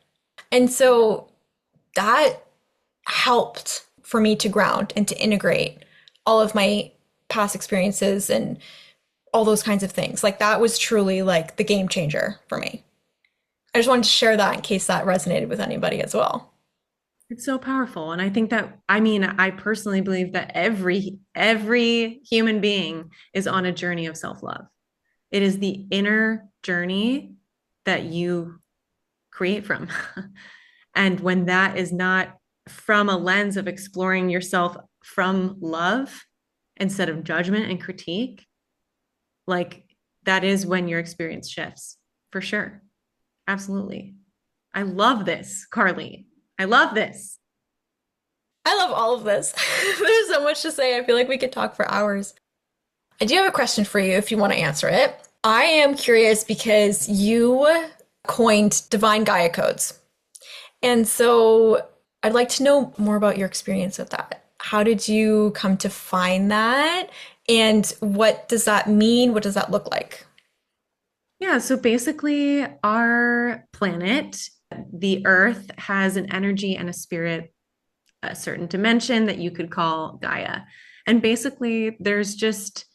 Speaker 2: And so that helped for me to ground and to integrate all of my past experiences and all those kinds of things. Like that was truly like the game changer for me. I just wanted to share that in case that resonated with anybody as well.
Speaker 1: It's so powerful. And I think that, I mean, I personally believe that every human being is on a journey of self-love. It is the inner journey that you create from. And when that is not from a lens of exploring yourself from love instead of judgment and critique, like that is when your experience shifts for sure. Absolutely. I love this, Carly. I love this.
Speaker 2: I love all of this. There's so much to say. I feel like we could talk for hours. I do have a question for you if you want to answer it. I am curious because you coined divine Gaia codes. And so I'd like to know more about your experience with that. How did you come to find that? And what does that mean? What does that look like?
Speaker 1: Yeah, so basically, our planet, the Earth, has an energy and a spirit, a certain dimension that you could call Gaia. And basically, there's just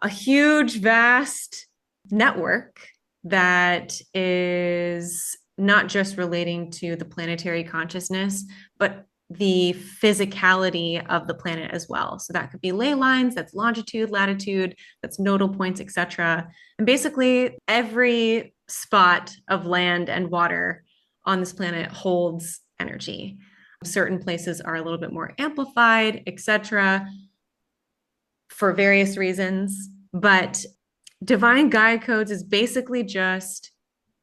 Speaker 1: a huge, vast network that is not just relating to the planetary consciousness, but the physicality of the planet as well. So that could be ley lines, that's longitude, latitude, that's nodal points, etc. And basically, every spot of land and water on this planet holds energy. Certain places are a little bit more amplified, etc., for various reasons. But divine Gaia codes is basically just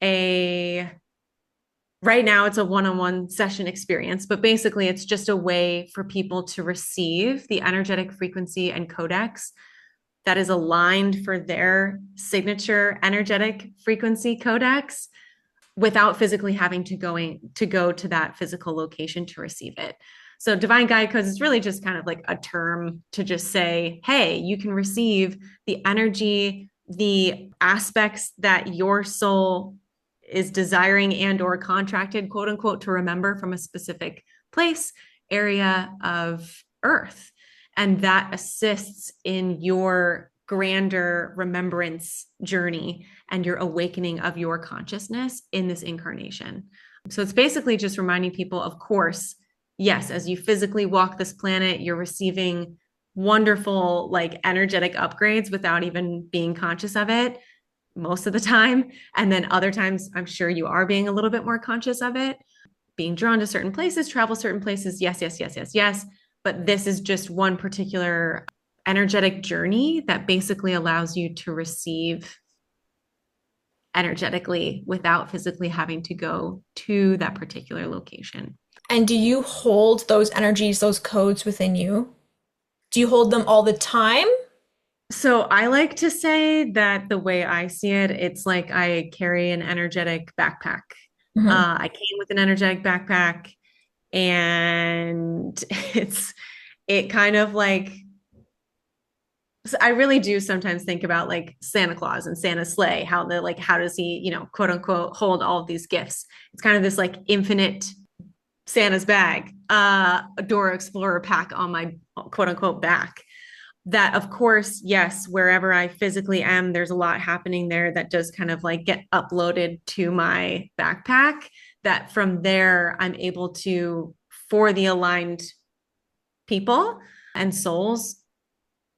Speaker 1: a right now it's a one-on-one session experience, but basically it's just a way for people to receive the energetic frequency and codex that is aligned for their signature energetic frequency codex without physically having to go to that physical location to receive it. So divine Gaia codes is really just kind of like a term to just say, hey, you can receive the energy, the aspects that your soul is desiring and or contracted, quote unquote, to remember from a specific place, area of Earth. And that assists in your grander remembrance journey and your awakening of your consciousness in this incarnation. So it's basically just reminding people, of course, yes, as you physically walk this planet, you're receiving wonderful, like energetic upgrades without even being conscious of it most of the time. And then other times, I'm sure you are being a little bit more conscious of it, being drawn to certain places, travel certain places. Yes, yes, yes, yes, yes. But this is just one particular energetic journey that basically allows you to receive energetically without physically having to go to that particular location.
Speaker 2: And do you hold those energies, those codes within you? Do you hold them all the time?
Speaker 1: So I like to say that the way I see it, it's like I carry an energetic backpack.
Speaker 2: Mhm.
Speaker 1: I came with an energetic backpack, and it kind of like so I really do sometimes think about like Santa Claus and Santa's sleigh, how the like how does he, quote unquote, hold all of these gifts? It's kind of this like infinite Santa's bag, a Dora Explorer pack on my quote unquote back. That of course, yes, wherever I physically am, there's a lot happening there that does kind of like get uploaded to my backpack. That from there, I'm able to, for the aligned people and souls,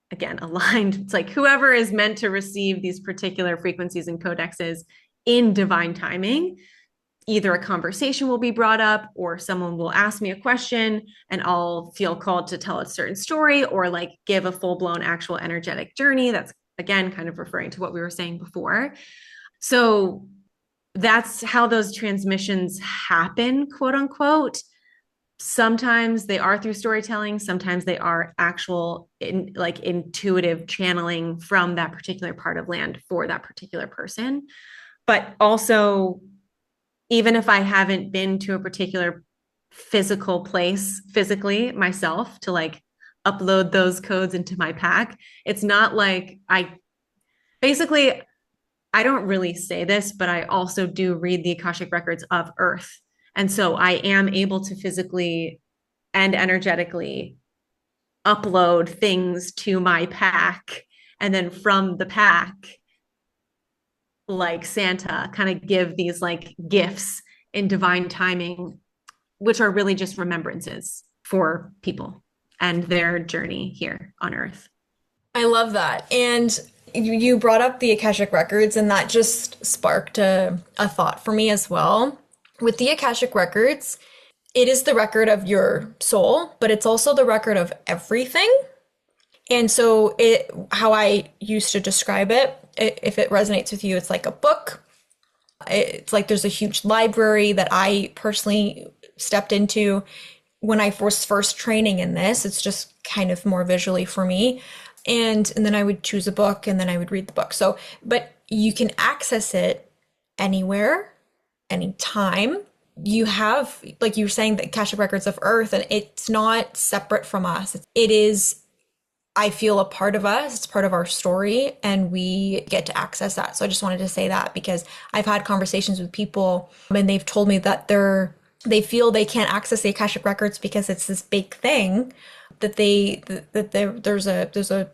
Speaker 1: again, aligned, it's like whoever is meant to receive these particular frequencies and codexes in divine timing, either a conversation will be brought up or someone will ask me a question and I'll feel called to tell a certain story or like give a full blown actual energetic journey. That's again kind of referring to what we were saying before. So that's how those transmissions happen, quote unquote. Sometimes they are through storytelling, sometimes they are actual like intuitive channeling from that particular part of land for that particular person. But also, even if I haven't been to a particular physical place physically myself to like upload those codes into my pack, it's not like I basically, I don't really say this, but I also do read the Akashic records of Earth. And so I am able to physically and energetically upload things to my pack. And then from the pack, like Santa, kind of give these like gifts in divine timing, which are really just remembrances for people and their journey here on Earth.
Speaker 2: I love that. And you brought up the Akashic Records, and that just sparked a thought for me as well. With the Akashic Records, it is the record of your soul, but it's also the record of everything. And so how I used to describe it, if it resonates with you, it's like a book. It's like there's a huge library that I personally stepped into when I was first training in this. It's just kind of more visually for me. And then I would choose a book and then I would read the book. So, but you can access it anywhere, anytime. You have, like you were saying, the Akashic Records of Earth, and it's not separate from us. It is, I feel, a part of us. It's part of our story, and we get to access that. So I just wanted to say that because I've had conversations with people and they've told me that they feel they can't access the Akashic Records because it's this big thing that there's a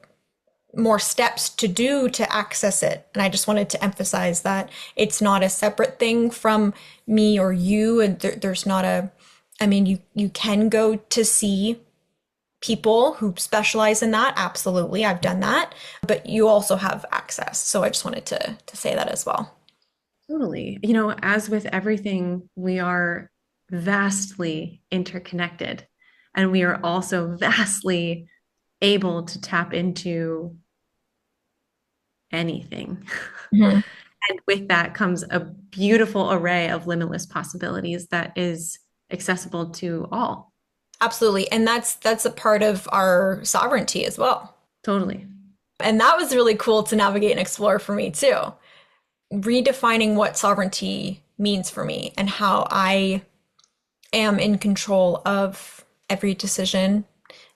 Speaker 2: more steps to do to access it. And I just wanted to emphasize that it's not a separate thing from me or you. And there's not I mean, you can go to see people who specialize in that. Absolutely. I've done that, but you also have access. So I just wanted to say that as well.
Speaker 1: Totally. You know, as with everything, we are vastly interconnected and we are also vastly able to tap into anything.
Speaker 2: Mhm.
Speaker 1: And with that comes a beautiful array of limitless possibilities that is accessible to all.
Speaker 2: Absolutely. And that's a part of our sovereignty as well.
Speaker 1: Totally.
Speaker 2: And that was really cool to navigate and explore for me too. Redefining what sovereignty means for me and how I am in control of every decision,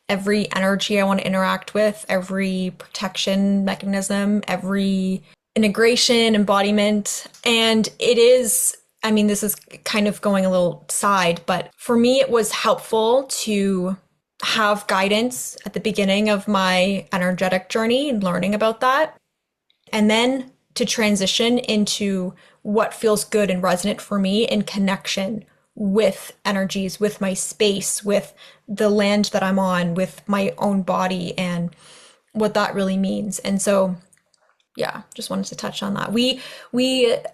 Speaker 2: every energy I want to interact with, every protection mechanism, every integration, embodiment. And it is, I mean, this is kind of going a little side, but for me, it was helpful to have guidance at the beginning of my energetic journey and learning about that. And then to transition into what feels good and resonant for me in connection with energies, with my space, with the land that I'm on, with my own body and what that really means. And so, yeah, just wanted to touch on that. We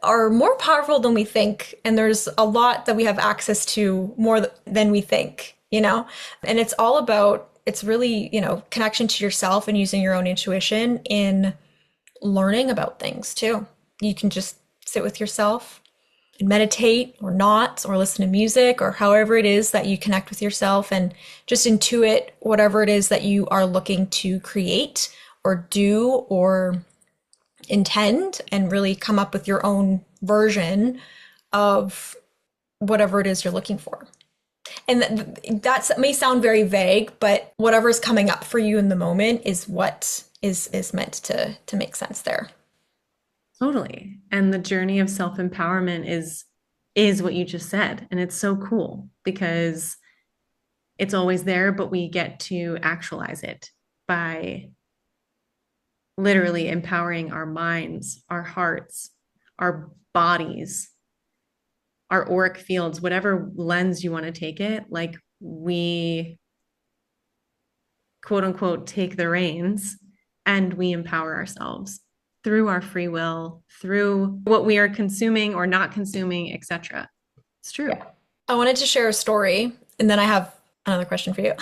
Speaker 2: are more powerful than we think, and there's a lot that we have access to more than we think, you know? And it's all about, it's really, you know, connection to yourself and using your own intuition in learning about things too. You can just sit with yourself and meditate or not, or listen to music or however it is that you connect with yourself and just intuit whatever it is that you are looking to create or do or intend, and really come up with your own version of whatever it is you're looking for. And that may sound very vague, but whatever's coming up for you in the moment is what is meant to make sense there.
Speaker 1: Totally. And the journey of self-empowerment is what you just said. And it's so cool because it's always there, but we get to actualize it by literally empowering our minds, our hearts, our bodies, our auric fields, whatever lens you want to take it. Like we quote unquote take the reins and we empower ourselves through our free will, through what we are consuming or not consuming, etc. It's
Speaker 2: Yeah.
Speaker 1: true.
Speaker 2: I wanted to share a story, and then I have another question for you.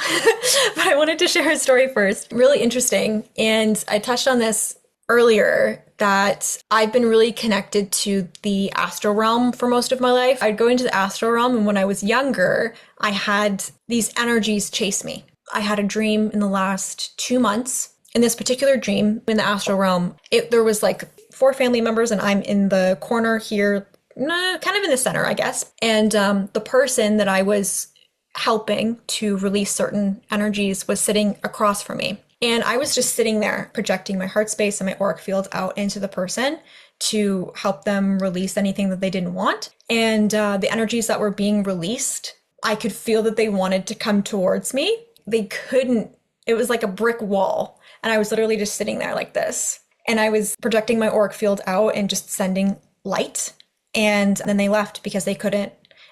Speaker 2: But I wanted to share a story first. Really interesting. And I touched on this earlier that I've been really connected to the astral realm for most of my life. I'd go into the astral realm, and when I was younger, I had these energies chase me. I had a dream in the last 2 months. In this particular dream in the astral realm, there was like four family members, and I'm in the corner here, kind of in the center, I guess. And the person that I was helping to release certain energies was sitting across from me. And I was just sitting there projecting my heart space and my auric field out into the person to help them release anything that they didn't want. And the energies that were being released, I could feel that they wanted to come towards me. They couldn't. It was like a brick wall. And I was literally just sitting there like this. And I was projecting my auric field out and just sending light. And then they left because they couldn't.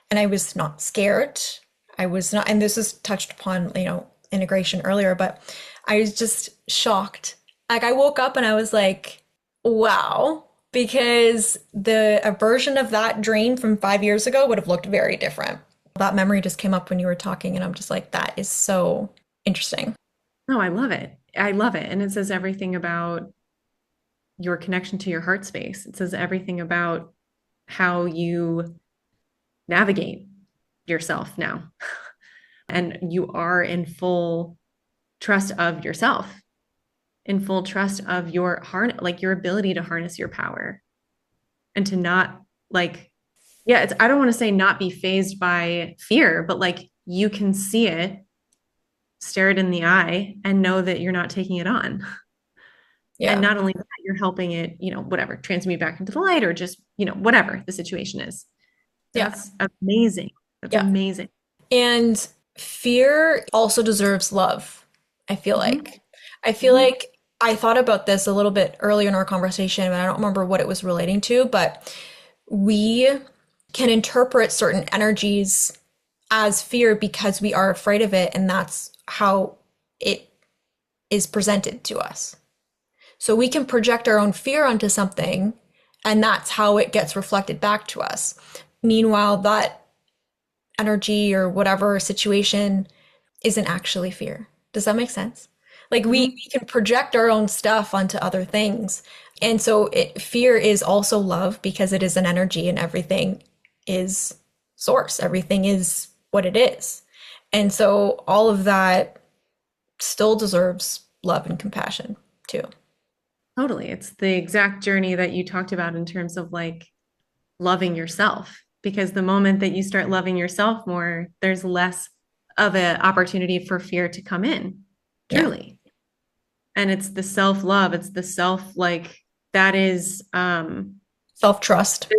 Speaker 2: And I was not scared. I was not, and this is touched upon, integration earlier, but I was just shocked. Like I woke up and I was like, wow, because a version of that dream from 5 years ago would have looked very different. That memory just came up when you were talking, and I'm just like, that is so interesting.
Speaker 1: No, I love it. I love it. And it says everything about your connection to your heart space. It says everything about how you navigate yourself now. And you are in full trust of yourself, in full trust of your like your ability to harness your power and to not like, yeah, I don't want to say not be phased by fear, but like you can see it, stare it in the eye, and know that you're not taking it on. And
Speaker 2: Yeah.
Speaker 1: not only that, you're helping it, whatever, transmute back into the light or just, whatever the situation is.
Speaker 2: Yeah.
Speaker 1: That's amazing. That's
Speaker 2: Yeah.
Speaker 1: amazing.
Speaker 2: And fear also deserves love, I feel
Speaker 1: Mm-hmm.
Speaker 2: like. I feel
Speaker 1: Mm-hmm.
Speaker 2: like I thought about this a little bit earlier in our conversation, and I don't remember what it was relating to, but we can interpret certain energies as fear because we are afraid of it, and that's how it is presented to us. So we can project our own fear onto something, and that's how it gets reflected back to us. Meanwhile, that energy or whatever situation isn't actually fear. Does that make sense? Like
Speaker 1: Mm-hmm.
Speaker 2: we can project our own stuff onto other things. And so fear is also love because it is an energy and everything is source. Everything is what it is. And so all of that still deserves love and compassion too.
Speaker 1: Totally. It's the exact journey that you talked about in terms of like loving yourself. Because the moment that you start loving yourself more, there's less of an opportunity for fear to come in,
Speaker 2: Yeah.
Speaker 1: truly. And it's the self-love, it's the self like that is
Speaker 2: Self-trust.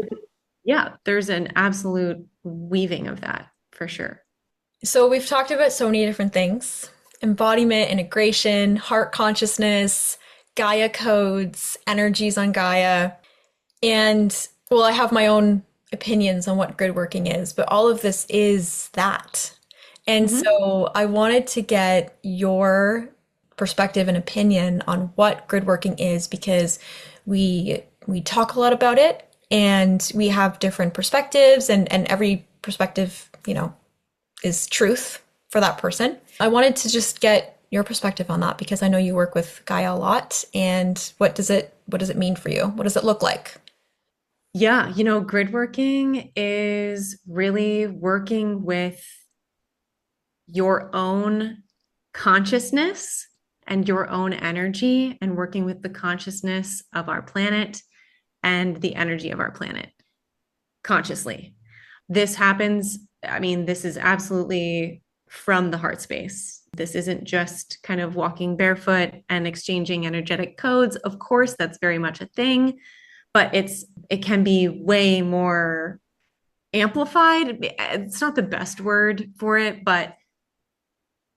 Speaker 1: yeah, there's an absolute weaving of that for sure.
Speaker 2: So we've talked about so many different things: embodiment, integration, heart consciousness, Gaia codes, energies on Gaia. And well, I have my own opinions on what grid working is, but all of this is that. And
Speaker 1: Mhm.
Speaker 2: so I wanted to get your perspective and opinion on what grid working is because we talk a lot about it and we have different perspectives and every perspective, is truth for that person. I wanted to just get your perspective on that because I know you work with Gaia a lot. And what does it mean for you? What does it look like?
Speaker 1: Yeah, grid working is really working with your own consciousness and your own energy and working with the consciousness of our planet and the energy of our planet consciously. This happens, I mean, this is absolutely from the heart space. This isn't just kind of walking barefoot and exchanging energetic codes. Of course, that's very much a thing, but it can be way more amplified. It's not the best word for it, but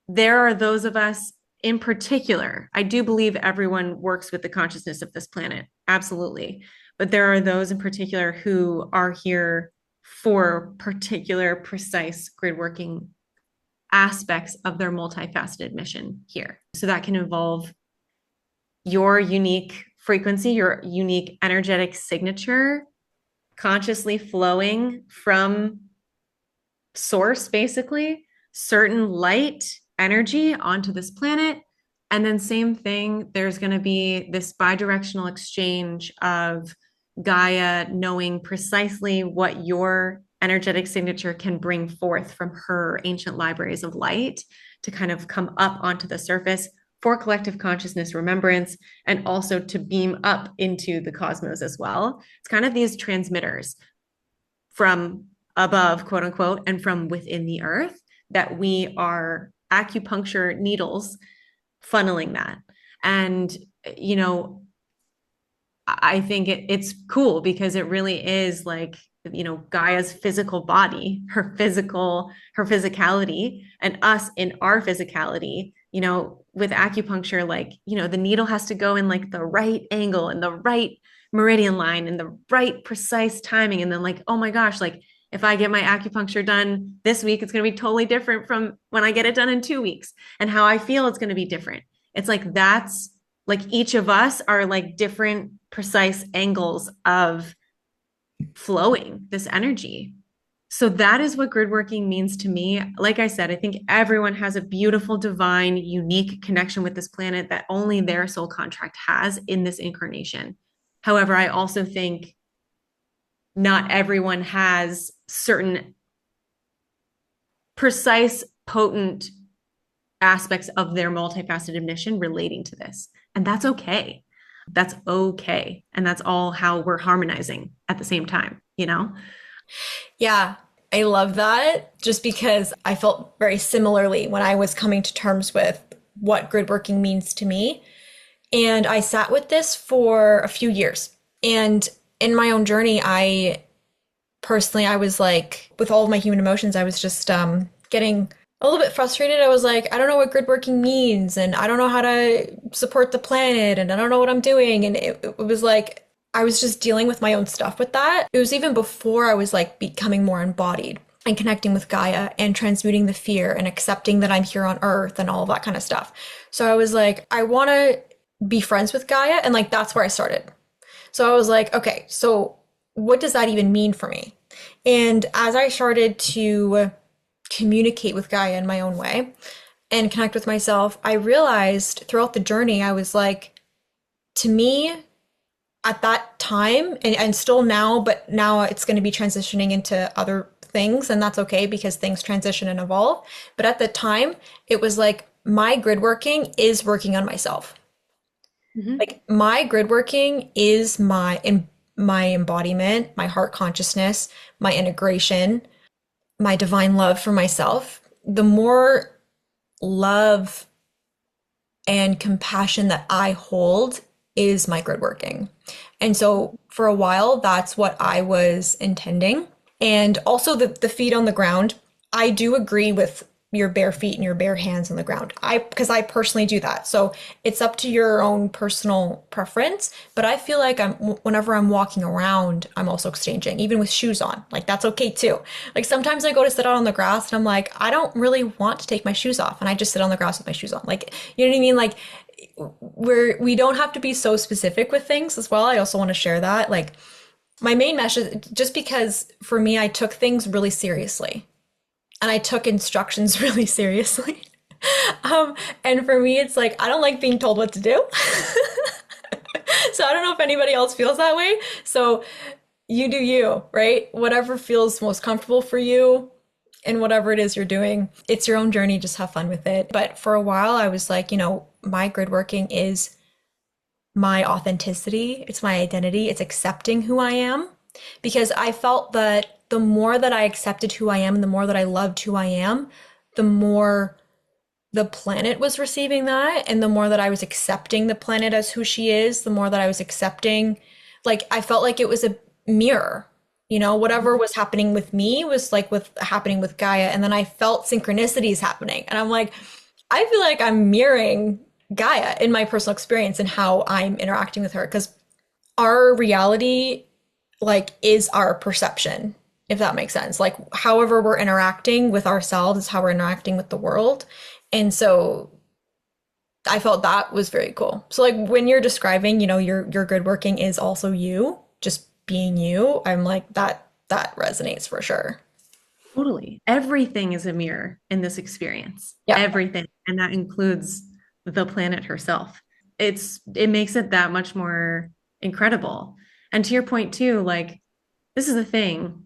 Speaker 1: there are those of us in particular. I do believe everyone works with the consciousness of this planet, absolutely. But there are those in particular who are here for particular precise grid working aspects of their multifaceted mission here. So that can involve your unique frequency, your unique energetic signature consciously flowing from source basically certain light energy onto this planet. And then, same thing, there's going to be this bidirectional exchange of Gaia knowing precisely what your energetic signature can bring forth from her ancient libraries of light to kind of come up onto the surface for collective consciousness remembrance and also to beam up into the cosmos as well. It's kind of these transmitters from above, quote unquote, and from within the earth that we are acupuncture needles funneling that. And, you know, I think it's cool because it really is like, you know, Gaia's physical body, her physicality, and us in our physicality, you know, with acupuncture, like, you know, the needle has to go in like the right angle and the right meridian line and the right precise timing. And then, like, oh my gosh, like, if I get my acupuncture done this week, it's going to be totally different from when I get it done in 2 weeks. And how I feel, it's going to be different. It's like that's like each of us are like different precise angles of flowing this energy. So that is what grid working means to me. Like I said, I think everyone has a beautiful, divine, unique connection with this planet that only their soul contract has in this incarnation. However, I also think not everyone has certain precise, potent aspects of their multifaceted mission relating to this. And that's okay. That's okay. And that's all how we're harmonizing at the same time, you know?
Speaker 2: Yeah, I love that just because I felt very similarly when I was coming to terms with what grid working means to me. And I sat with this for a few years. And in my own journey, I personally, I was like, with all of my human emotions, I was just getting a little bit frustrated. I was like, I don't know what grid working means, and I don't know how to support the planet, and I don't know what I'm doing. And it was like, I was just dealing with my own stuff with that. It was even before I was like becoming more embodied and connecting with Gaia and transmuting the fear and accepting that I'm here on Earth and all of that kind of stuff. So I was like, I want to be friends with Gaia. And like, that's where I started. So I was like, okay, so what does that even mean for me? And as I started to communicate with Gaia in my own way and connect with myself, I realized throughout the journey, I was like, to me, at that time, and still now, but now it's going to be transitioning into other things, and that's okay because things transition and evolve. But at the time, it was like my grid working is working on myself.
Speaker 1: Mm-hmm.
Speaker 2: Like my grid working is my embodiment, my heart consciousness, my integration, my divine love for myself. The more love and compassion that I hold is my grid working. And so for a while, that's what I was intending. And also the feet on the ground. I do agree with your bare feet and your bare hands on the ground. Because I personally do that. So it's up to your own personal preference. But I feel like whenever I'm walking around, I'm also exchanging, even with shoes on. Like that's okay too. Like sometimes I go to sit out on the grass and I'm like, I don't really want to take my shoes off. And I just sit on the grass with my shoes on. Like, you know what I mean? Like we don't have to be so specific with things as well. I also want to share that. Like my main message, just because for me, I took things really seriously and I took instructions really seriously. And for me, it's like, I don't like being told what to do. So I don't know if anybody else feels that way. So you do you, right? Whatever feels most comfortable for you and whatever it is you're doing, it's your own journey. Just have fun with it. But for a while, I was like, you know, my grid working is my authenticity. It's my identity. It's accepting who I am, because I felt that the more that I accepted who I am and the more that I loved who I am, the more the planet was receiving that. And the more that I was accepting the planet as who she is, the more that I was accepting, like, I felt like it was a mirror. You know, whatever was happening with me was like with happening with Gaia. And then I felt synchronicities happening. And I'm like, I feel like I'm mirroring Gaia in my personal experience and how I'm interacting with her. Because our reality, like, is our perception, if that makes sense. Like, however we're interacting with ourselves is how we're interacting with the world. And so I felt that was very cool. So like when you're describing, you know, your grid working is also you, just being you, I'm like, that resonates for sure.
Speaker 1: Totally. Everything is a mirror in this experience.
Speaker 2: Yeah.
Speaker 1: Everything. And that includes the planet herself. It makes it that much more incredible. And to your point too, like this is the thing.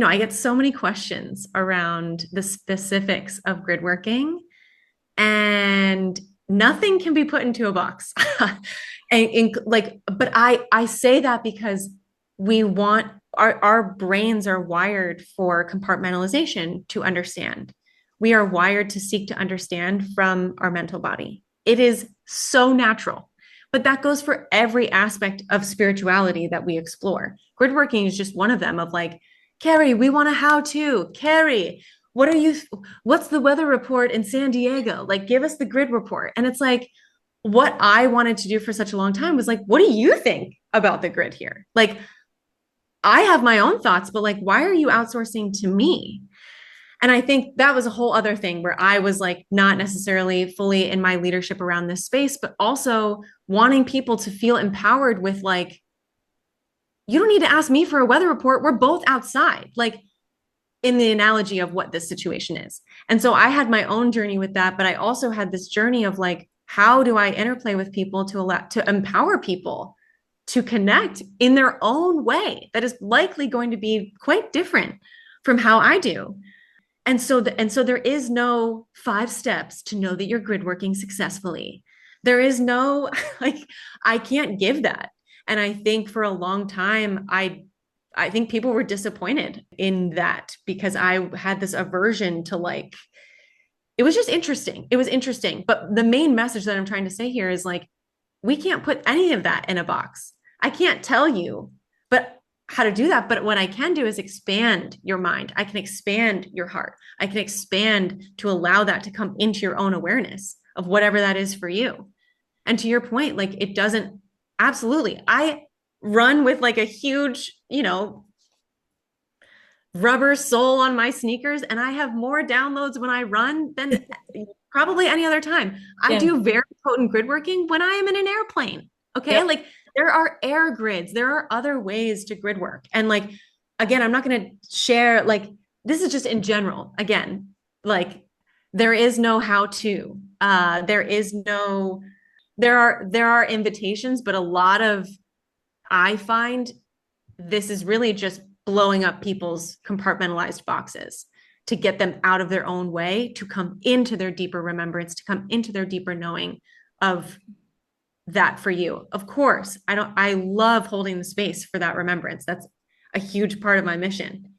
Speaker 1: I get so many questions around the specifics of grid working, and nothing can be put into a box. But I say that because we want our brains are wired for compartmentalization to understand. We are wired to seek to understand from our mental body. It is so natural. But that goes for every aspect of spirituality that we explore. Grid working is just one of them, of like, Kerry, we want a how to. Kerry, what are you what's the weather report in San Diego? Like, give us the grid report. And it's like, what I wanted to do for such a long time was like, what do you think about the grid here? Like, I have my own thoughts, but like, why are you outsourcing to me? And I think that was a whole other thing where I was like, not necessarily fully in my leadership around this space, but also wanting people to feel empowered with like, you don't need to ask me for a weather report. We're both outside. Like, in the analogy of what this situation is. And so I had my own journey with that, but I also had this journey of like, how do I interplay with people to empower people to connect in their own way that is likely going to be quite different from how I do. And so there is no 5 steps to know that you're grid working successfully. There is no like, I can't give that. And I think for a long time I think people were disappointed in that because I had this aversion to like, it was just interesting. It was interesting. But the main message that I'm trying to say here is like, we can't put any of that in a box. I can't tell you, but how to do that. But what I can do is expand your mind. I can expand your heart. I can expand to allow that to come into your own awareness of whatever that is for you. And to your point, like it doesn't, absolutely. I run with like a huge, rubber sole on my sneakers, and I have more downloads when I run than probably any other time. I
Speaker 2: Yeah.
Speaker 1: do very potent grid working when I am in an airplane. Okay.
Speaker 2: Yep.
Speaker 1: Like there are air grids, there are other ways to grid work. And like, again, I'm not going to share, like, this is just in general. Again, like, there is no how to, there is no, there are invitations, but a lot of, I find this is really just blowing up people's compartmentalized boxes to get them out of their own way, to come into their deeper remembrance, to come into their deeper knowing of that for you. Of course, I love holding the space for that remembrance. That's a huge part of my mission.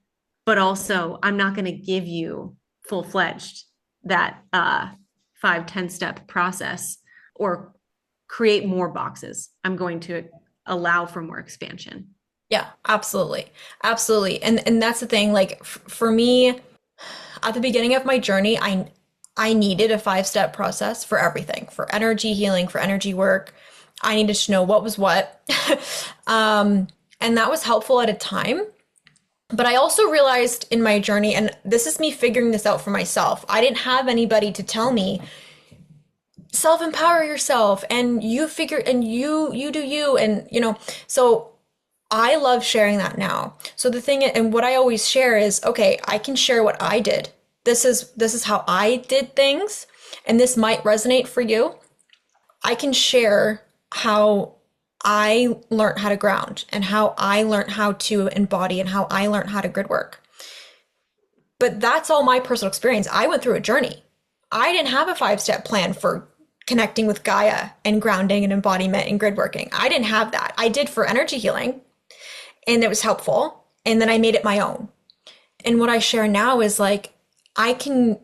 Speaker 1: But also, I'm not going to give you full-fledged that 5-10 step process or create more boxes. I'm going to allow for more expansion.
Speaker 2: Yeah, absolutely. Absolutely. And that's the thing, like for me, at the beginning of my journey, I needed a 5-step process for everything, for energy healing, for energy work. I needed to know what was what. And that was helpful at a time. But I also realized in my journey, and this is me figuring this out for myself, I didn't have anybody to tell me, self-empower yourself and you figure and you do you and so I love sharing that now. So the thing, and what I always share is, okay, I can share what I did. This is how I did things, and this might resonate for you. I can share how I learned how to ground and how I learned how to embody and how I learned how to grid work. But that's all my personal experience. I went through a journey. I didn't have a 5-step plan for connecting with Gaia and grounding and embodiment and grid working. I didn't have that. I did for energy healing, and it was helpful. And then I made it my own. And what I share now is like, I can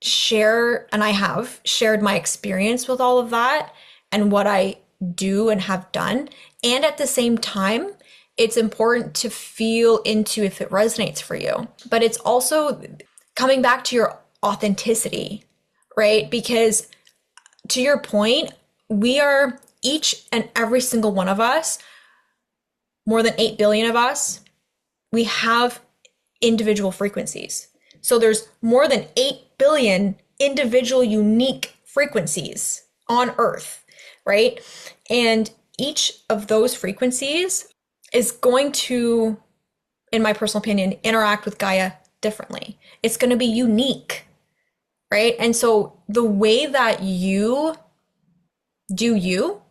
Speaker 2: share, and I have shared my experience with all of that and what I do and have done. And at the same time, it's important to feel into if it resonates for you. But it's also coming back to your authenticity, right? Because to your point, we are each and every single one of us, more than 8 billion of us, we have individual frequencies. So there's more than 8 billion individual unique frequencies on Earth, right? And each of those frequencies is going to, in my personal opinion, interact with Gaia differently. It's going to be unique, right? And so the way that you do you,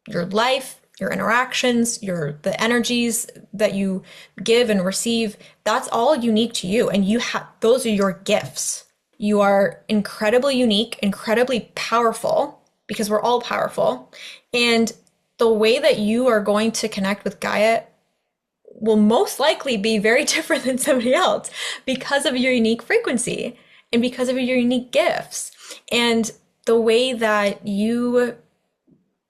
Speaker 2: your life, your interactions, the energies that you give and receive, that's all unique to you. And you have those are your gifts. You are incredibly unique, incredibly powerful, because we're all powerful. And the way that you are going to connect with Gaia will most likely be very different than somebody else because of your unique frequency and because of your unique gifts and the way that you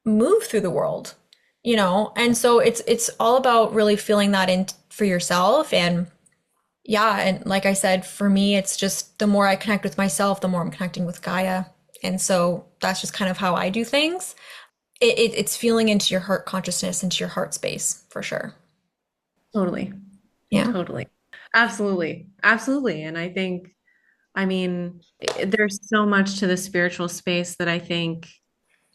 Speaker 2: move through the world, And so it's all about really feeling that in for yourself. And yeah, and like I said, for me, it's just the more I connect with myself, the more I'm connecting with Gaia. And so that's just kind of how I do things. It's feeling into your heart consciousness, into your heart space, for sure.
Speaker 1: Totally.
Speaker 2: Yeah.
Speaker 1: Totally. Absolutely. Absolutely. And I mean, there's so much to the spiritual space that I think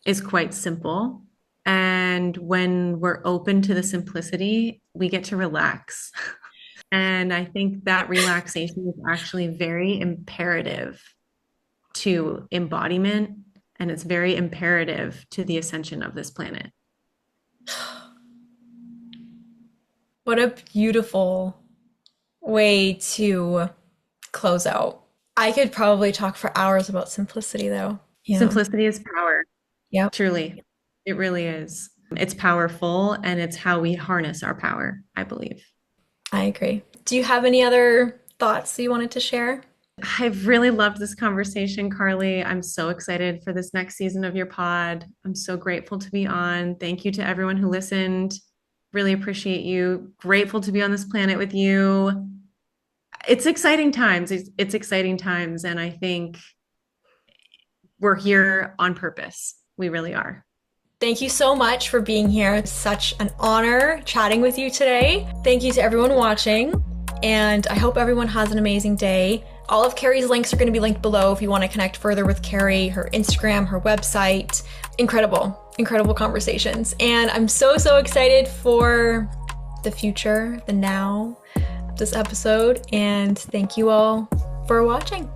Speaker 1: is quite simple. And when we're open to the simplicity, we get to relax. And I think that relaxation is actually very imperative to embodiment, and it's very imperative to the ascension of this planet.
Speaker 2: What a beautiful way to close out. I could probably talk for hours about simplicity, though. Yeah.
Speaker 1: Simplicity is power,
Speaker 2: Yep.
Speaker 1: truly. It really is. It's powerful, and it's how we harness our power, I believe.
Speaker 2: I agree. Do you have any other thoughts that you wanted to share?
Speaker 1: I've really loved this conversation, Carly. I'm so excited for this next season of your pod. I'm so grateful to be on. Thank you to everyone who listened. Really appreciate you. Grateful to be on this planet with you. It's exciting times. It's exciting times. And I think we're here on purpose. We really are.
Speaker 2: Thank you so much for being here. It's such an honor chatting with you today. Thank you to everyone watching. And I hope everyone has an amazing day. All of Kerry's links are going to be linked below if you want to connect further with Kerry, her Instagram, her website. Incredible conversations. And I'm so excited for the future, the now, this episode. And thank you all for watching.